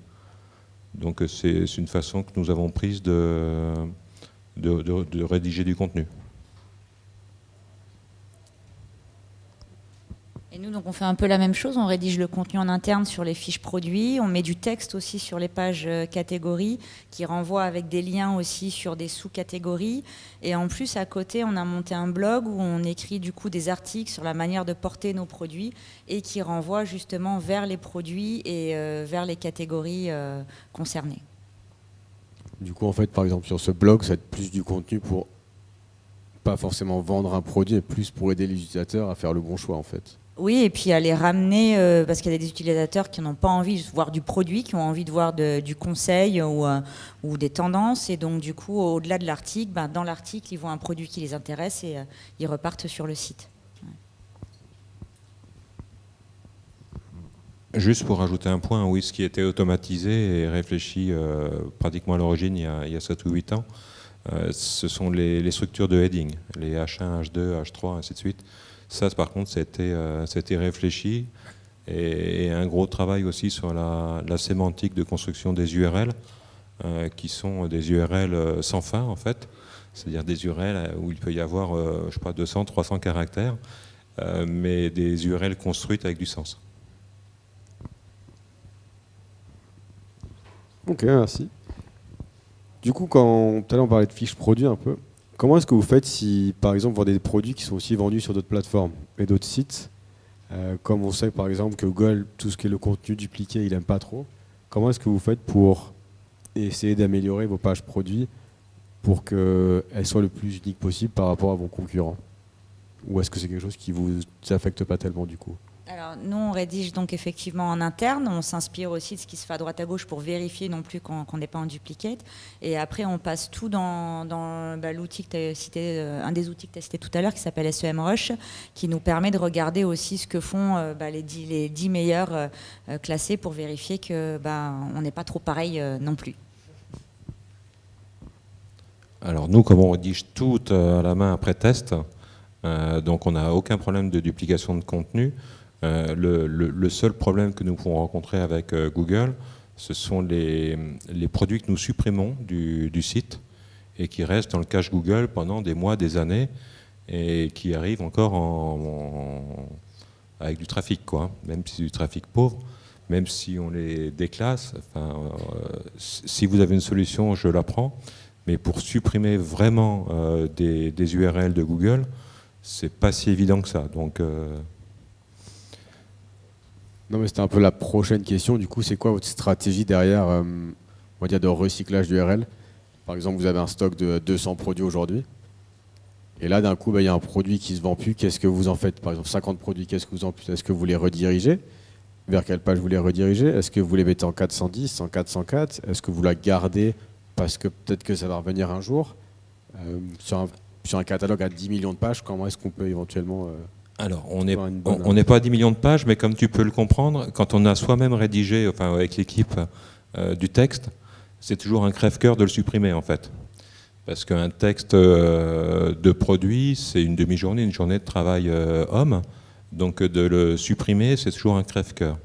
S4: Donc c'est une façon que nous avons prise de rédiger du contenu.
S3: Et nous, donc, on fait un peu la même chose. On rédige le contenu en interne sur les fiches produits. On met du texte aussi sur les pages catégories qui renvoie avec des liens aussi sur des sous-catégories. Et en plus, à côté, on a monté un blog où on écrit du coup des articles sur la manière de porter nos produits et qui renvoie justement vers les produits et vers les catégories concernées.
S2: Du coup, en fait, par exemple, sur ce blog, ça va être plus du contenu pour pas forcément vendre un produit, mais plus pour aider les utilisateurs à faire le bon choix, en fait.
S3: Oui, et puis à les ramener, parce qu'il y a des utilisateurs qui n'ont pas envie de voir du produit, qui ont envie de voir du conseil ou des tendances. Et donc, du coup, au-delà de l'article, dans l'article, ils voient un produit qui les intéresse et ils repartent sur le site.
S4: Juste pour ajouter un point, oui, ce qui était automatisé et réfléchi pratiquement à l'origine il y a 7 ou 8 ans, ce sont les structures de heading, les H1, H2, H3, ainsi de suite. Ça, par contre, c'était réfléchi et un gros travail aussi sur la sémantique de construction des URL, qui sont des URL sans fin, en fait. C'est-à-dire des URL où il peut y avoir, je sais pas, 200, 300 caractères, mais des URL construites avec du sens.
S2: Ok, merci. Du coup, quand tout à l'heure on parlait de fiches produits un peu, comment est-ce que vous faites si, par exemple, vous vendez des produits qui sont aussi vendus sur d'autres plateformes et d'autres sites, comme on sait par exemple que Google, tout ce qui est le contenu dupliqué, il n'aime pas trop. Comment est-ce que vous faites pour essayer d'améliorer vos pages produits pour qu'elles soient le plus uniques possible par rapport à vos concurrents? Ou est-ce que c'est quelque chose qui ne vous affecte pas tellement du coup?
S3: Alors, nous, on rédige donc effectivement en interne. On s'inspire aussi de ce qui se fait à droite à gauche pour vérifier non plus qu'on n'est pas en duplicate. Et après, on passe tout dans l'outil que tu as cité, un des outils que tu as cité tout à l'heure, qui s'appelle SEMrush, qui nous permet de regarder aussi ce que font les 10 meilleurs classés pour vérifier qu'on n'est pas trop pareil non plus.
S4: Alors nous, comme on rédige tout à la main après test, donc on n'a aucun problème de duplication de contenu. Le seul problème que nous pouvons rencontrer avec Google, ce sont les produits que nous supprimons du site et qui restent dans le cache Google pendant des mois, des années, et qui arrivent encore avec du trafic, quoi. Même si c'est du trafic pauvre, même si on les déclasse. Enfin, si vous avez une solution, je la prends. Mais pour supprimer vraiment des URL de Google, c'est pas si évident que ça. Donc
S2: Non, mais c'était un peu la prochaine question. Du coup, c'est quoi votre stratégie derrière, on va dire, de recyclage d'URL? Par exemple, vous avez un stock de 200 produits aujourd'hui. Et là, d'un coup, il y a un produit qui ne se vend plus. Qu'est-ce que vous en faites? Par exemple, 50 produits, qu'est-ce que vous en faites? Est-ce que vous les redirigez? Vers quelle page vous les redirigez? Est-ce que vous les mettez en 410, en 404? Est-ce que vous la gardez parce que peut-être que ça va revenir un jour? Sur un catalogue à 10 millions de pages, comment est-ce qu'on peut éventuellement...
S4: Alors, on n'est pas à 10 millions de pages, mais comme tu peux le comprendre, quand on a soi-même rédigé, enfin avec l'équipe, du texte, c'est toujours un crève-cœur de le supprimer en fait. Parce qu'un texte de produit, c'est une demi-journée, une journée de travail homme. Donc de le supprimer, c'est toujours un crève-cœur.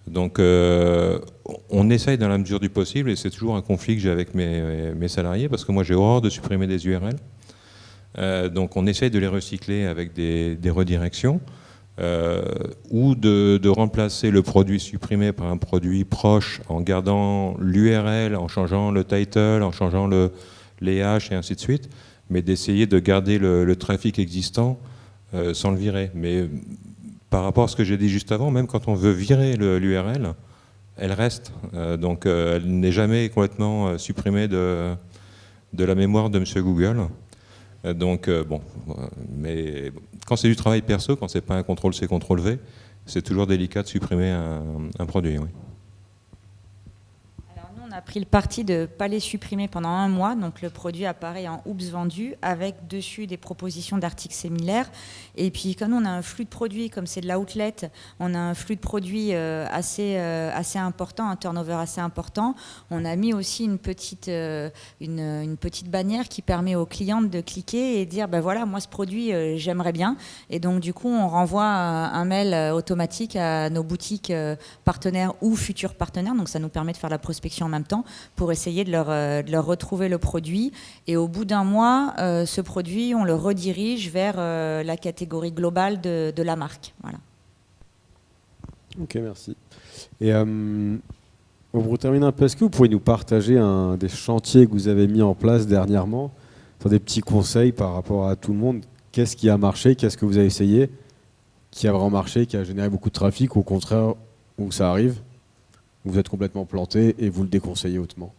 S4: Donc on essaye dans la mesure du possible, et c'est toujours un conflit que j'ai avec mes salariés, parce que moi j'ai horreur de supprimer des URL. Donc on essaye de les recycler avec des redirections, ou de remplacer le produit supprimé par un produit proche en gardant l'URL, en changeant le title, en changeant les hash et ainsi de suite, mais d'essayer de garder le trafic existant sans le virer. Mais par rapport à ce que j'ai dit juste avant, même quand on veut virer l'URL, elle reste. Donc elle n'est jamais complètement supprimée de la mémoire de M. Google. Donc bon, mais quand c'est du travail perso, quand c'est pas un CTRL-C, CTRL-V, c'est toujours délicat de supprimer un produit. Oui.
S3: Alors nous, on a pris le parti de ne pas les supprimer pendant un mois. Donc le produit apparaît en oups vendu avec dessus des propositions d'articles similaires. Et puis comme on a un flux de produits, comme c'est de l'outlet, on a un flux de produits assez important, un turnover assez important. On a mis aussi une petite bannière qui permet aux clientes de cliquer et dire ben voilà, moi ce produit j'aimerais bien. Et donc du coup on renvoie un mail automatique à nos boutiques partenaires ou futurs partenaires. Donc ça nous permet de faire la prospection en même temps pour essayer de leur retrouver le produit. Et au bout d'un mois, ce produit, on le redirige vers la catégorie globale de la marque. Voilà.
S2: Ok, merci. Et pour terminer un peu, est-ce que vous pourriez nous partager des chantiers que vous avez mis en place dernièrement, des petits conseils par rapport à tout le monde? Qu'est-ce qui a marché? Qu'est-ce que vous avez essayé qui a vraiment marché, qui a généré beaucoup de trafic, ou au contraire, où ça arrive, vous êtes complètement planté et vous le déconseillez hautement?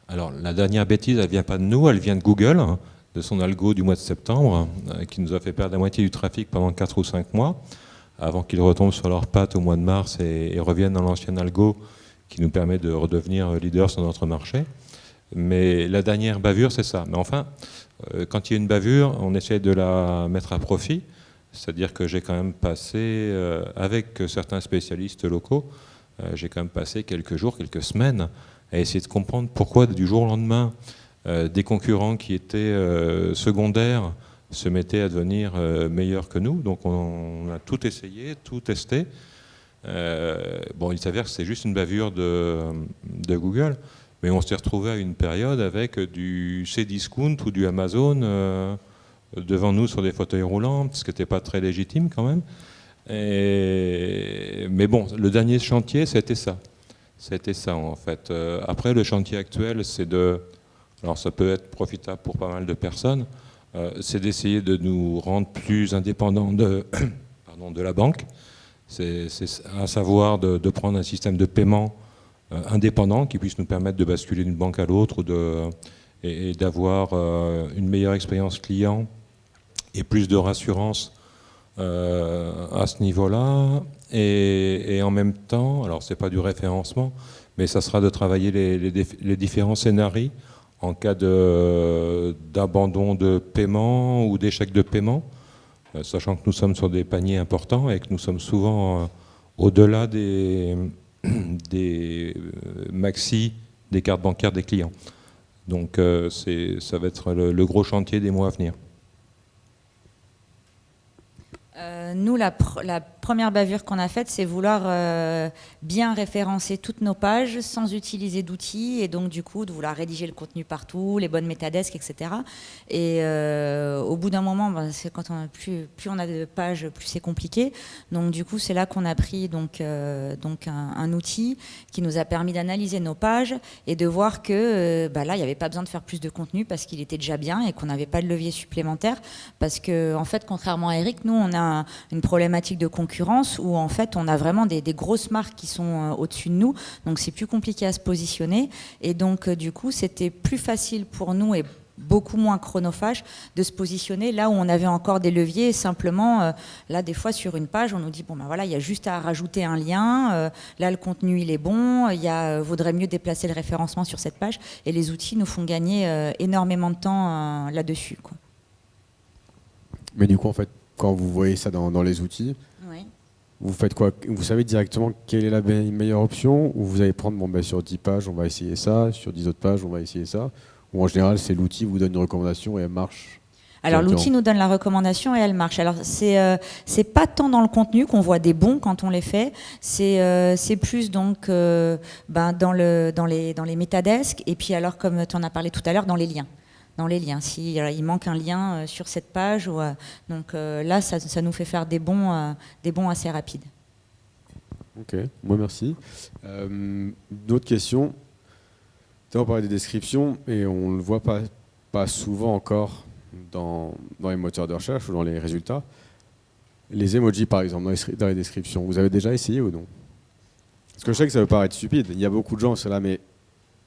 S4: Alors la dernière bêtise, elle ne vient pas de nous, elle vient de Google, de son algo du mois de septembre, qui nous a fait perdre la moitié du trafic pendant 4 ou 5 mois, avant qu'ils retombent sur leurs pattes au mois de mars et reviennent dans l'ancien algo qui nous permet de redevenir leader sur notre marché. Mais la dernière bavure, c'est ça. Mais enfin, quand il y a une bavure, on essaie de la mettre à profit. C'est-à-dire que j'ai quand même passé, avec certains spécialistes locaux, j'ai quand même passé quelques jours, quelques semaines à essayer de comprendre pourquoi du jour au lendemain, des concurrents qui étaient secondaires se mettaient à devenir meilleurs que nous. Donc on a tout essayé, tout testé. Bon, il s'avère que c'est juste une bavure de Google, mais on s'est retrouvé à une période avec du Cdiscount ou du Amazon devant nous sur des fauteuils roulants, ce qui n'était pas très légitime quand même. Mais bon, le dernier chantier, c'était ça. C'était ça en fait. Après, le chantier actuel, c'est de... Alors ça peut être profitable pour pas mal de personnes, c'est d'essayer de nous rendre plus indépendants pardon, de la banque. C'est à savoir de prendre un système de paiement indépendant qui puisse nous permettre de basculer d'une banque à l'autre et d'avoir une meilleure expérience client et plus de rassurance à ce niveau-là. Et en même temps, alors c'est pas du référencement, mais ça sera de travailler les différents scénarios en cas d'abandon de paiement ou d'échec de paiement, sachant que nous sommes sur des paniers importants et que nous sommes souvent au-delà des maxi des cartes bancaires des clients. Donc ça va être le gros chantier des mois à venir.
S3: Nous, la première bavure qu'on a faite, c'est vouloir bien référencer toutes nos pages sans utiliser d'outils et donc du coup de vouloir rédiger le contenu partout, les bonnes métadesks, etc. Et au bout d'un moment, c'est quand plus on a de pages, plus c'est compliqué. Donc du coup, c'est là qu'on a pris un outil qui nous a permis d'analyser nos pages et de voir que là, il n'y avait pas besoin de faire plus de contenu parce qu'il était déjà bien et qu'on n'avait pas de levier supplémentaire. Parce que en fait, contrairement à Eric, nous, on a une problématique de concurrence où en fait on a vraiment des grosses marques qui sont au-dessus de nous, donc c'est plus compliqué à se positionner et donc du coup c'était plus facile pour nous et beaucoup moins chronophage de se positionner là où on avait encore des leviers et simplement là des fois sur une page on nous dit bon ben voilà il y a juste à rajouter un lien, là le contenu il est bon, vaudrait mieux déplacer le référencement sur cette page et les outils nous font gagner énormément de temps là-dessus quoi.
S2: Mais du coup en fait quand vous voyez ça dans les outils,
S3: Oui.
S2: vous faites quoi? Vous savez directement quelle est la meilleure option ou vous allez prendre sur 10 pages on va essayer ça, sur 10 autres pages on va essayer ça, ou en général c'est l'outil vous donne une recommandation et elle marche?
S3: Alors l'outil nous donne la recommandation et elle marche. Alors c'est pas tant dans le contenu qu'on voit des bons quand on les fait, c'est plus donc dans les métadesks et puis alors comme tu en as parlé tout à l'heure dans les liens. Dans les liens, il manque un lien sur cette page, donc là ça nous fait faire des bons assez rapides.
S2: Ok, moi merci. Une autre question. On parlait des descriptions et on ne le voit pas souvent encore dans les moteurs de recherche ou dans les résultats. Les emojis par exemple dans les descriptions, vous avez déjà essayé ou non? Parce que je sais que ça peut paraître stupide. Il y a beaucoup de gens qui sont là, mais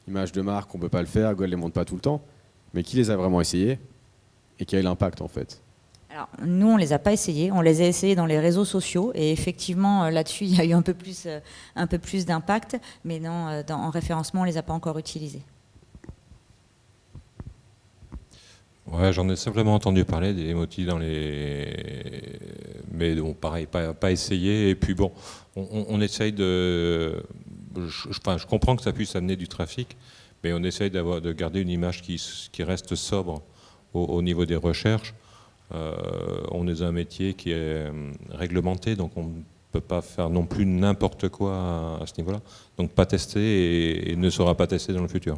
S2: image de marque, on ne peut pas le faire, Google ne les montre pas tout le temps. Mais qui les a vraiment essayés et quel est l'impact en fait?
S3: Alors, nous, on ne les a pas essayés. On les a essayés dans les réseaux sociaux. Et effectivement, là-dessus, il y a eu un peu plus d'impact. Mais non, en référencement, on ne les a pas encore utilisés.
S4: Ouais, j'en ai simplement entendu parler des emojis dans les... Mais bon, pareil, pas essayé. Et puis bon, on essaye de... je comprends que ça puisse amener du trafic, mais on essaye de garder une image qui reste sobre au niveau des recherches. On est un métier qui est réglementé, donc on ne peut pas faire non plus n'importe quoi à ce niveau-là. Donc pas testé et ne sera pas testé dans le futur.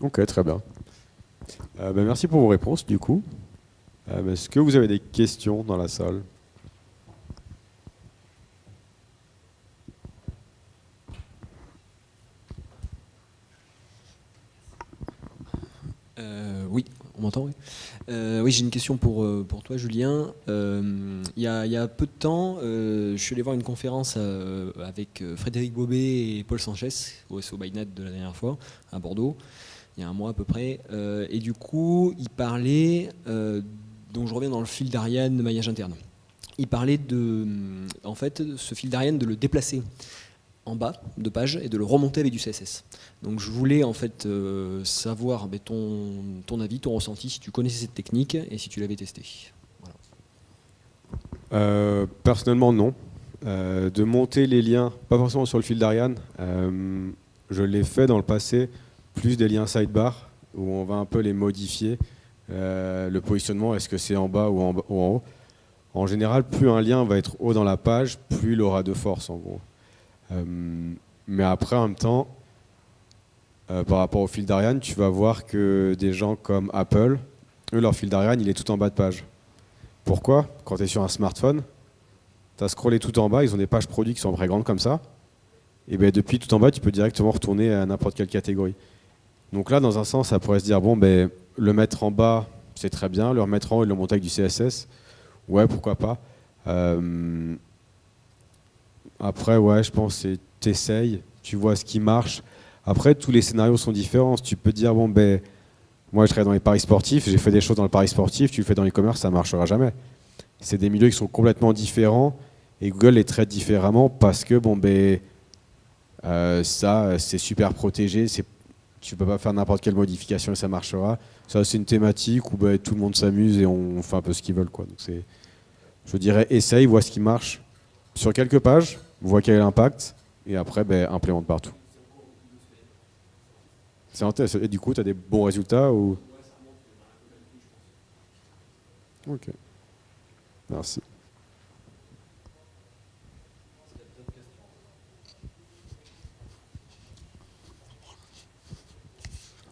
S2: Ok, très bien. Merci pour vos réponses du coup. Est-ce que vous avez des questions dans la salle?
S5: Oui, on m'entend, oui. Oui, j'ai une question pour toi, Julien. Il y a peu de temps, je suis allé voir une conférence avec Frédéric Bobet et Paul Sanchez au SO by Net de la dernière fois, à Bordeaux, il y a un mois à peu près. Et du coup, il parlait, donc je reviens dans le fil d'Ariane de maillage interne. Il parlait en fait, ce fil d'Ariane, de le déplacer en bas de page et de le remonter avec du CSS. Donc je voulais en fait savoir ton avis, ton ressenti, si tu connaissais cette technique et si tu l'avais testé. Voilà.
S2: Personnellement, non. De monter les liens, pas forcément sur le fil d'Ariane, je l'ai fait dans le passé, plus des liens sidebar, où on va un peu les modifier. Le positionnement, est-ce que c'est en bas ou en haut? En général, plus un lien va être haut dans la page, plus il aura de force, en gros. Mais après, en même temps, par rapport au fil d'Ariane, tu vas voir que des gens comme Apple, eux, leur fil d'Ariane, il est tout en bas de page. Pourquoi? Quand tu es sur un smartphone, tu as scrollé tout en bas, ils ont des pages produits qui sont très grandes comme ça. Et bien depuis tout en bas, tu peux directement retourner à n'importe quelle catégorie. Donc là, dans un sens, ça pourrait se dire, bon, ben, le mettre en bas, c'est très bien, le remettre en haut et le monter avec du CSS, ouais, pourquoi pas. Après, ouais, je pense que t'essayes, tu vois ce qui marche. Après, tous les scénarios sont différents. Tu peux te dire, bon, ben, moi, je travaille dans les paris sportifs, j'ai fait des choses dans le pari sportif, tu le fais dans l'e-commerce, ça ne marchera jamais. C'est des milieux qui sont complètement différents et Google les traite différemment parce que, bon, ben, ça, c'est super protégé. Tu ne peux pas faire n'importe quelle modification et ça marchera. Ça, c'est une thématique où ben, tout le monde s'amuse et on fait un peu ce qu'ils veulent, quoi. Donc, je dirais, essaye, vois ce qui marche sur quelques pages, vois quel est l'impact et après, ben, implémente partout. Et du coup, tu as des bons résultats ou... Ok. Merci.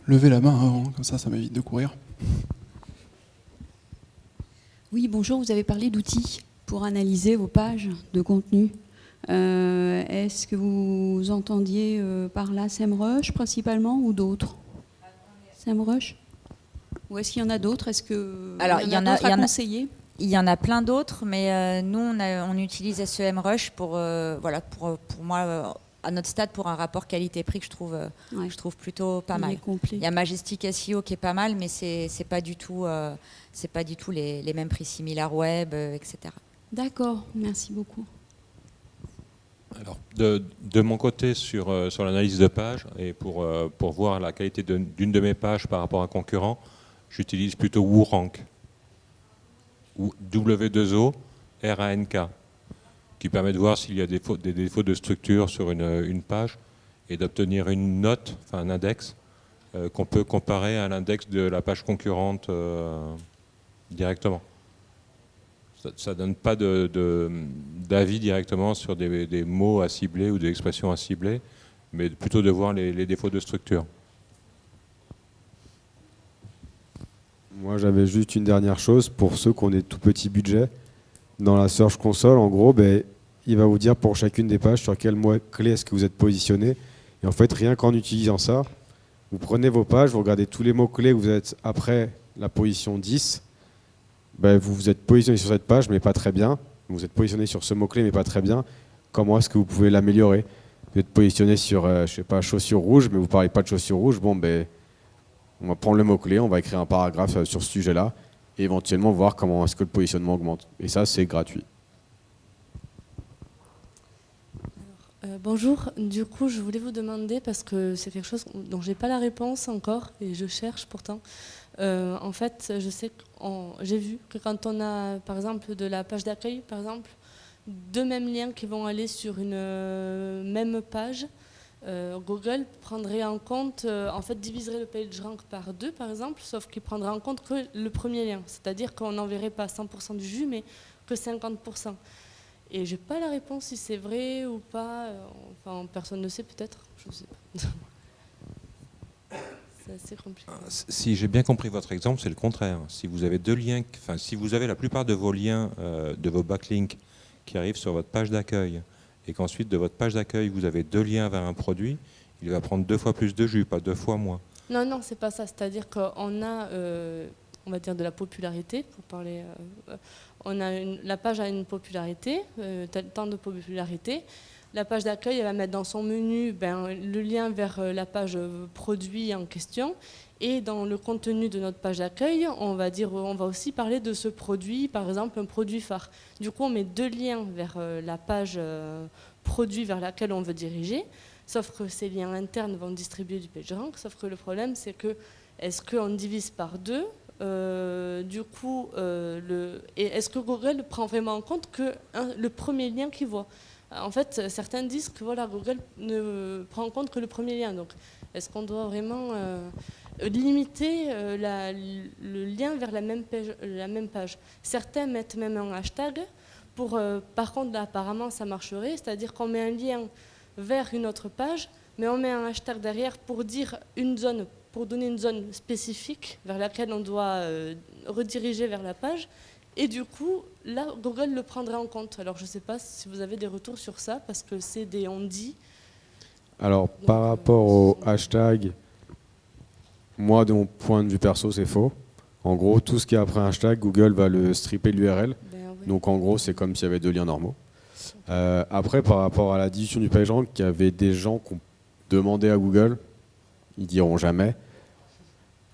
S6: Levez la main avant, comme ça m'évite de courir.
S7: Oui, bonjour, vous avez parlé d'outils pour analyser vos pages de contenu. Est-ce que vous entendiez par là SEMrush principalement ou d'autres? SEMrush? Ou est-ce qu'il y en a d'autres? Est-ce que
S3: Alors,
S7: il y en a d'autres à conseiller?
S3: Il y en a plein d'autres, mais nous, on utilise SEMrush pour moi, à notre stade, pour un rapport qualité-prix que je trouve plutôt pas mal. Il y a Majestic SEO qui est pas mal, mais c'est pas du tout les mêmes prix, SimilarWeb, etc.
S7: D'accord, merci beaucoup.
S4: Alors, de mon côté, sur l'analyse de page, et pour voir la qualité d'une de mes pages par rapport à un concurrent, j'utilise plutôt WooRank, ou W2O RANK, qui permet de voir s'il y a des défauts de structure sur une page et d'obtenir une note, enfin un index, qu'on peut comparer à l'index de la page concurrente directement. Ça ne donne pas d'avis directement sur des mots à cibler ou des expressions à cibler, mais plutôt de voir les défauts de structure.
S2: Moi, j'avais juste une dernière chose pour ceux qui ont des tout petits budgets. Dans la Search Console, en gros, ben, il va vous dire pour chacune des pages sur quel mot-clé est-ce que vous êtes positionné. Et en fait, rien qu'en utilisant ça, vous prenez vos pages, vous regardez tous les mots-clés que vous êtes après la position 10. Ben, vous êtes positionné sur cette page, mais pas très bien. Vous êtes positionné sur ce mot-clé, mais pas très bien. Comment est-ce que vous pouvez l'améliorer? Vous êtes positionné sur, je sais pas, chaussures rouges, mais vous ne parlez pas de chaussures rouges. Bon, ben, on va prendre le mot-clé, on va écrire un paragraphe sur ce sujet-là, et éventuellement voir comment est-ce que le positionnement augmente. Et ça, c'est gratuit.
S8: Bonjour, du coup je voulais vous demander, parce que c'est quelque chose dont j'ai pas la réponse encore, et je cherche pourtant. En fait, je sais j'ai vu que quand on a par exemple de la page d'accueil, par exemple, deux mêmes liens qui vont aller sur une même page, Google prendrait en compte, en fait diviserait le PageRank par 2 par exemple, sauf qu'il prendrait en compte que le premier lien, c'est-à-dire qu'on n'enverrait pas 100% du jus, mais que 50%. Et j'ai pas la réponse si c'est vrai ou pas. Enfin, personne ne sait peut-être. Je sais pas. C'est assez compliqué.
S4: Si j'ai bien compris votre exemple, c'est le contraire. Si vous avez deux liens, enfin, si vous avez la plupart de vos liens, de vos backlinks qui arrivent sur votre page d'accueil, et qu'ensuite de votre page d'accueil vous avez deux liens vers un produit, il va prendre 2 fois plus de jus, pas 2 fois moins.
S8: Non, non, c'est pas ça. C'est-à-dire qu'on a, on va dire, de la popularité, pour parler. La page a une popularité, tant de popularité. La page d'accueil, elle va mettre dans son menu le lien vers la page produit en question. Et dans le contenu de notre page d'accueil, on va aussi parler de ce produit, par exemple un produit phare. Du coup, on met deux liens vers la page produit vers laquelle on veut diriger. Sauf que ces liens internes vont distribuer du PageRank. Sauf que le problème, c'est que est-ce qu'on divise par 2 Du coup, et est-ce que Google prend vraiment en compte que le premier lien qu'il voit? En fait, certains disent que voilà, Google ne prend en compte que le premier lien. Donc, est-ce qu'on doit vraiment limiter le lien vers la même page? Certains mettent même un hashtag. Par contre, là, apparemment, ça marcherait. C'est-à-dire qu'on met un lien vers une autre page, mais on met un hashtag derrière pour dire une zone, pour donner une zone spécifique vers laquelle on doit rediriger vers la page. Et du coup, là, Google le prendrait en compte. Alors, je ne sais pas si vous avez des retours sur ça, parce que c'est des on-dit.
S2: Alors, par rapport au hashtag, moi, de mon point de vue perso, c'est faux. En gros, tout ce qui est après un hashtag, Google va le stripper de l'URL.
S8: Oui.
S2: Donc, en gros, c'est comme s'il y avait deux liens normaux. Après, par rapport à la distribution du PageRank, il y avait des gens qui ont demandé à Google, ils diront jamais.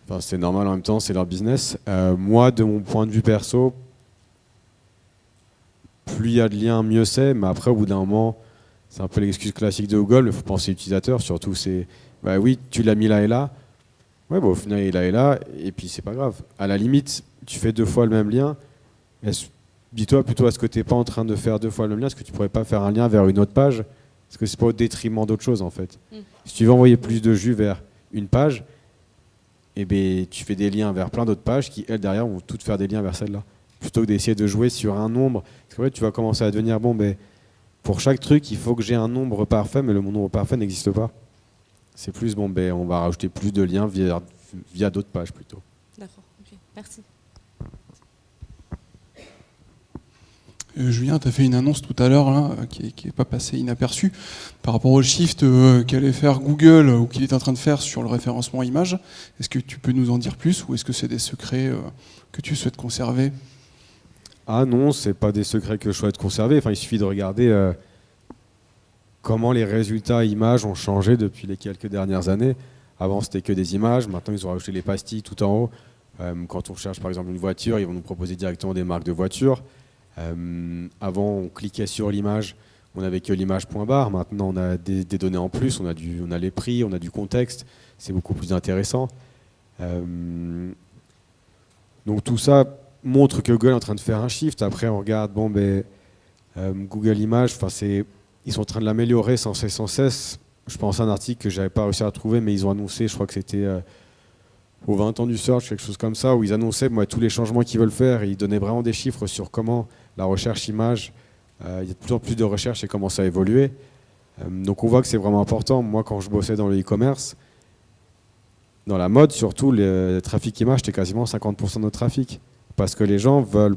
S2: Enfin, c'est normal en même temps, c'est leur business. Moi, de mon point de vue perso, plus il y a de liens, mieux c'est. Mais après, au bout d'un moment, c'est un peu l'excuse classique de Google. Il faut penser utilisateur. Surtout, c'est bah oui, tu l'as mis là et là. Ouais, bah, au final, il est là et là. Et puis, c'est pas grave. À la limite, tu fais 2 fois le même lien. Dis-toi plutôt, est-ce que tu n'es pas en train de faire 2 fois le même lien? Est-ce que tu pourrais pas faire un lien vers une autre page? Parce que c'est pas au détriment d'autre chose en fait. Si tu veux envoyer plus de jus vers une page, eh ben, tu fais des liens vers plein d'autres pages qui, elles, derrière, vont toutes faire des liens vers celle-là. Plutôt que d'essayer de jouer sur un nombre. Parce qu'en fait, tu vas commencer à devenir, bon, ben, pour chaque truc, il faut que j'ai un nombre parfait, mais le nombre parfait n'existe pas. C'est plus, bon, ben, on va rajouter plus de liens via d'autres pages plutôt.
S8: D'accord, ok, merci.
S6: Julien, tu as fait une annonce tout à l'heure là, qui n'est pas passée inaperçue par rapport au shift qu'allait faire Google ou qu'il est en train de faire sur le référencement image. Est-ce que tu peux nous en dire plus ou est-ce que c'est des secrets que tu souhaites conserver?
S2: Ah non, c'est pas des secrets que je souhaite conserver. Enfin, il suffit de regarder comment les résultats images ont changé depuis les quelques dernières années. Avant, c'était que des images. Maintenant, ils ont rajouté les pastilles tout en haut. Quand on cherche par exemple une voiture, ils vont nous proposer directement des marques de voitures. Avant, on cliquait sur l'image, on n'avait que l'image point barre. Maintenant, on a des données en plus, on a les prix, on a du contexte. C'est beaucoup plus intéressant. Donc tout ça montre que Google est en train de faire un shift. Après, on regarde, bon, Google Images, ils sont en train de l'améliorer sans cesse. Je pense à un article que j'avais pas réussi à trouver, mais ils ont annoncé, je crois que c'était aux 20 ans du search, quelque chose comme ça, où ils annonçaient tous les changements qu'ils veulent faire et ils donnaient vraiment des chiffres sur comment la recherche image, il y a de plus en plus de recherches et comment ça a évolué. Donc on voit que c'est vraiment important. Moi, quand je bossais dans le e-commerce, dans la mode surtout, le trafic image, c'était quasiment 50% de notre trafic. Parce que les gens veulent,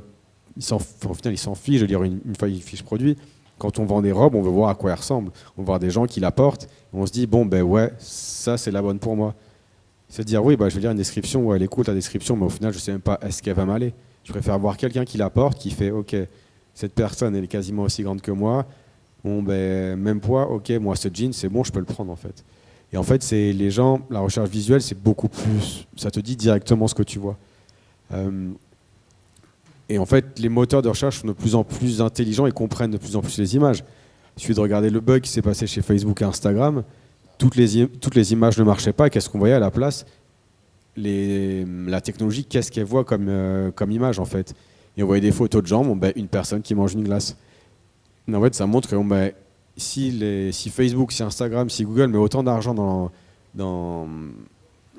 S2: au final, ils s'en fichent de lire une fiche produit. Quand on vend des robes, on veut voir à quoi elles ressemblent. On veut voir des gens qui la portent. Et on se dit, bon, ouais, ça c'est la bonne pour moi. C'est de dire, oui, je vais lire une description, ouais, elle est cool ta description, mais au final, je ne sais même pas est-ce qu'elle va m'aller. Je préfère voir quelqu'un qui la porte, qui fait, ok, cette personne, elle est quasiment aussi grande que moi. Bon, même poids, ok, moi, ce jean, c'est bon, je peux le prendre, en fait. Et en fait, c'est les gens, la recherche visuelle, c'est beaucoup plus, ça te dit directement ce que tu vois. Et en fait, les moteurs de recherche sont de plus en plus intelligents et comprennent de plus en plus les images. Il suffit de regarder le bug qui s'est passé chez Facebook et Instagram. Toutes les images ne marchaient pas. Qu'est-ce qu'on voyait à la place? La technologie, qu'est-ce qu'elle voit comme image en fait? Et on voyait des photos de gens, une personne qui mange une glace. Et en fait, ça montre que si Facebook, si Instagram, si Google met autant d'argent dans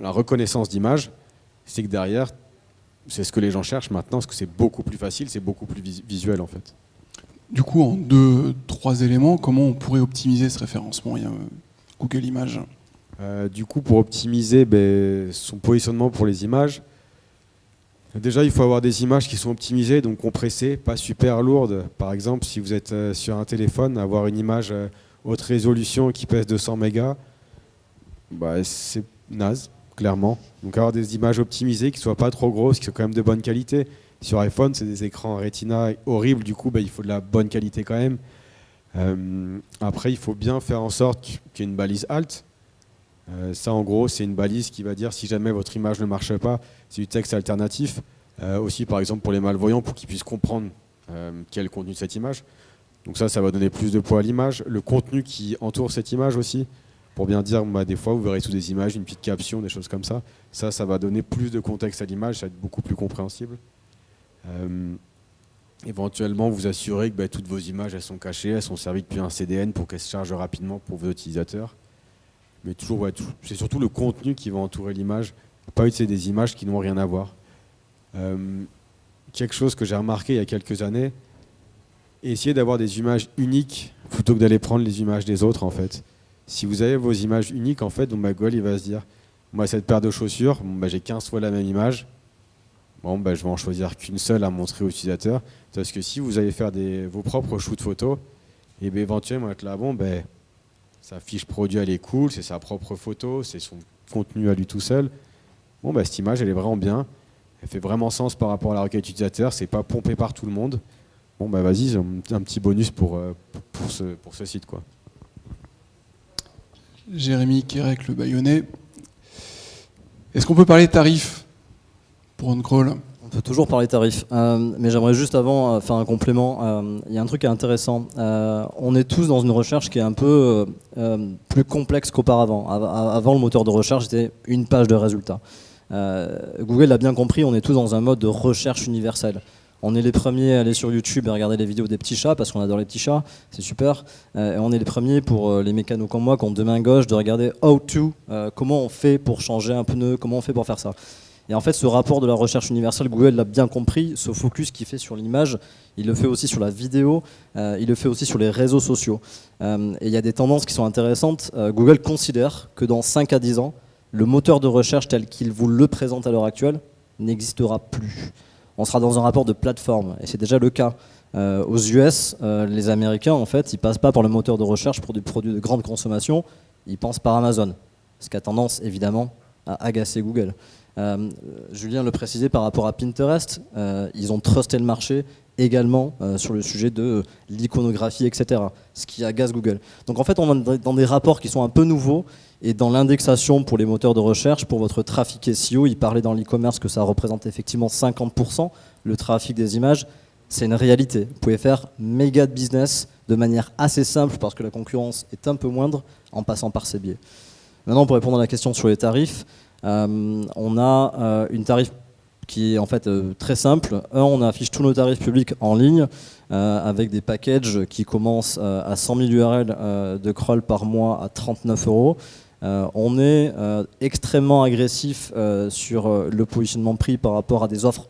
S2: la reconnaissance d'images, c'est que derrière, c'est ce que les gens cherchent maintenant, parce que c'est beaucoup plus facile, c'est beaucoup plus visuel en fait.
S6: Du coup, en 2-3 éléments, comment on pourrait optimiser ce référencement Google Images?
S2: Du coup, pour optimiser son positionnement pour les images, déjà il faut avoir des images qui sont optimisées, donc compressées, pas super lourdes. Par exemple, si vous êtes sur un téléphone, avoir une image haute résolution qui pèse 200 mégas, c'est naze, clairement. Donc avoir des images optimisées qui ne soient pas trop grosses, qui soient quand même de bonne qualité. Sur iPhone, c'est des écrans Retina horribles, du coup il faut de la bonne qualité quand même. Après, il faut bien faire en sorte qu'il y ait une balise alt. Ça, en gros, c'est une balise qui va dire si jamais votre image ne marche pas, c'est du texte alternatif. Aussi, par exemple, pour les malvoyants, pour qu'ils puissent comprendre quel est le contenu de cette image. Donc ça va donner plus de poids à l'image. Le contenu qui entoure cette image aussi, pour bien dire, des fois, vous verrez sous des images une petite caption, des choses comme ça. Ça va donner plus de contexte à l'image, ça va être beaucoup plus compréhensible. Éventuellement, vous assurez que toutes vos images elles sont cachées, elles sont servies depuis un CDN pour qu'elles se chargent rapidement pour vos utilisateurs. Mais toujours, c'est surtout le contenu qui va entourer l'image, pas utiliser des images qui n'ont rien à voir. Quelque chose que j'ai remarqué il y a quelques années, essayez d'avoir des images uniques plutôt que d'aller prendre les images des autres en fait. Si vous avez vos images uniques en fait, donc Google il va se dire, moi cette paire de chaussures, j'ai 15 fois la même image, je vais en choisir qu'une seule à montrer aux utilisateurs, parce que si vous allez faire vos propres shoots photos, et éventuellement être là, sa fiche produit elle est cool, c'est sa propre photo, c'est son contenu à lui tout seul, cette image elle est vraiment bien, elle fait vraiment sens par rapport à la requête utilisateur, c'est pas pompé par tout le monde. Vas-y, un petit bonus pour ce site, quoi.
S6: Jérémy Kérec, le Bayonnais. Est-ce qu'on peut parler de tarifs pour OnCrawl ?
S1: On peut toujours parler tarifs, mais j'aimerais juste avant faire un complément. Il y a un truc qui est intéressant. On est tous dans une recherche qui est un peu plus complexe qu'auparavant. Avant, le moteur de recherche était une page de résultats. Google l'a bien compris, on est tous dans un mode de recherche universelle. On est les premiers à aller sur YouTube et regarder les vidéos des petits chats parce qu'on adore les petits chats, c'est super. Et on est les premiers pour les mécanos comme moi qui ont deux mains gauches de regarder how to, comment on fait pour changer un pneu, comment on fait pour faire ça. Et en fait, ce rapport de la recherche universelle, Google l'a bien compris, ce focus qu'il fait sur l'image, il le fait aussi sur la vidéo, il le fait aussi sur les réseaux sociaux. Et il y a des tendances qui sont intéressantes. Google considère que dans 5 à 10 ans, le moteur de recherche tel qu'il vous le présente à l'heure actuelle n'existera plus. On sera dans un rapport de plateforme, et c'est déjà le cas. Aux US, les Américains, en fait, ils passent pas par le moteur de recherche pour des produits de grande consommation, ils pensent par Amazon, ce qui a tendance, évidemment, à agacer Google. Julien le précisait par rapport à Pinterest, ils ont trusté le marché également sur le sujet de l'iconographie, etc., ce qui agace Google. Donc en fait, on est dans des rapports qui sont un peu nouveaux, et dans l'indexation pour les moteurs de recherche, pour votre trafic SEO, il parlait dans l'e-commerce que ça représente effectivement 50%, le trafic des images, c'est une réalité. Vous pouvez faire méga de business de manière assez simple parce que la concurrence est un peu moindre en passant par ces biais. Maintenant, pour répondre à la question sur les tarifs, on a une tarif qui est en fait très simple. On affiche tous nos tarifs publics en ligne avec des packages qui commencent à 100 000 URL de crawl par mois à 39 €. On est extrêmement agressif sur le positionnement prix par rapport à des offres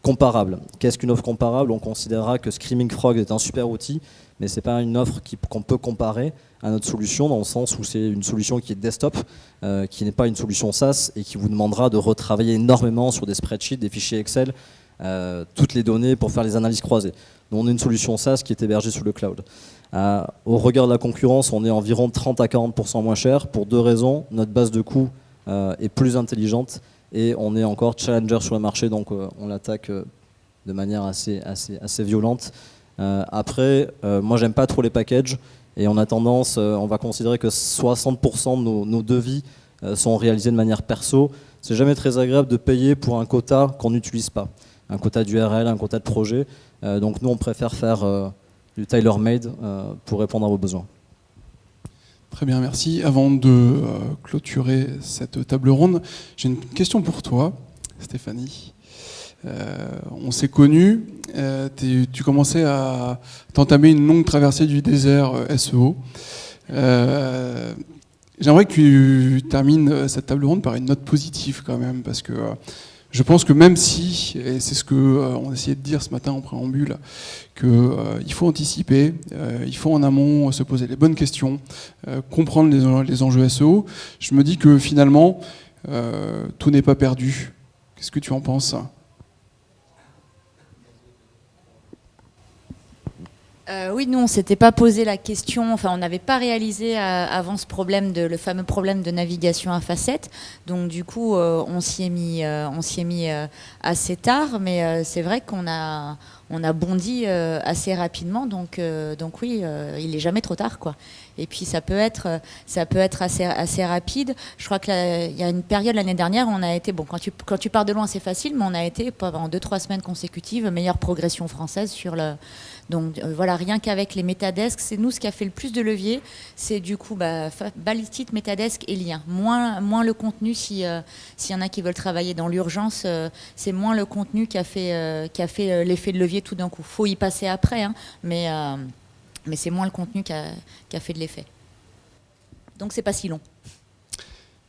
S1: comparables. Qu'est-ce qu'une offre comparable ? On considérera que Screaming Frog est un super outil, mais ce n'est pas une offre qu'on peut comparer à notre solution, dans le sens où c'est une solution qui est desktop, qui n'est pas une solution SaaS et qui vous demandera de retravailler énormément sur des spreadsheets, des fichiers Excel, toutes les données pour faire les analyses croisées. Donc on a une solution SaaS qui est hébergée sur le cloud. Au regard de la concurrence, on est environ 30 à 40% moins cher pour deux raisons. Notre base de coûts est plus intelligente et on est encore challenger sur le marché, donc on l'attaque de manière assez violente. Après, moi j'aime pas trop les packages et on a tendance, on va considérer que 60% de nos devis sont réalisés de manière perso. C'est jamais très agréable de payer pour un quota qu'on n'utilise pas, un quota d'URL, un quota de projet. Donc nous on préfère faire du tailor-made pour répondre à vos besoins.
S6: Très bien, merci. Avant de clôturer cette table ronde, j'ai une question pour toi, Stéphanie. On s'est connus, tu commençais à t'entamer une longue traversée du désert SEO. J'aimerais que tu termines cette table ronde par une note positive quand même, parce que je pense que même si, et c'est ce qu'on essayait de dire ce matin en préambule, qu'il faut anticiper, il faut en amont se poser les bonnes questions, comprendre les enjeux SEO, je me dis que finalement, tout n'est pas perdu. Qu'est-ce que tu en penses ?
S3: Oui, nous, on ne s'était pas posé la question, enfin, on n'avait pas réalisé avant ce problème, le fameux problème de navigation à facettes. Donc, du coup, on s'y est mis assez tard, mais c'est vrai qu'on a on a bondi assez rapidement. Donc oui, il n'est jamais trop tard, quoi. Et puis ça peut être assez rapide. Je crois qu'il y a une période l'année dernière où on a été, bon, quand tu pars de loin c'est facile, mais on a été pendant 2-3 semaines consécutives meilleure progression française sur le. Donc voilà, rien qu'avec les Metadesk, c'est nous ce qui a fait le plus de levier, c'est du coup Ballistite, Metadesk et lien. Moins le contenu, s'il y en a qui veulent travailler dans l'urgence, c'est moins le contenu qui a fait l'effet de levier tout d'un coup. Faut y passer après, hein, mais c'est moins le contenu qui a fait de l'effet. Donc c'est pas si long.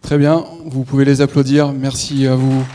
S6: Très bien, vous pouvez les applaudir. Merci à vous.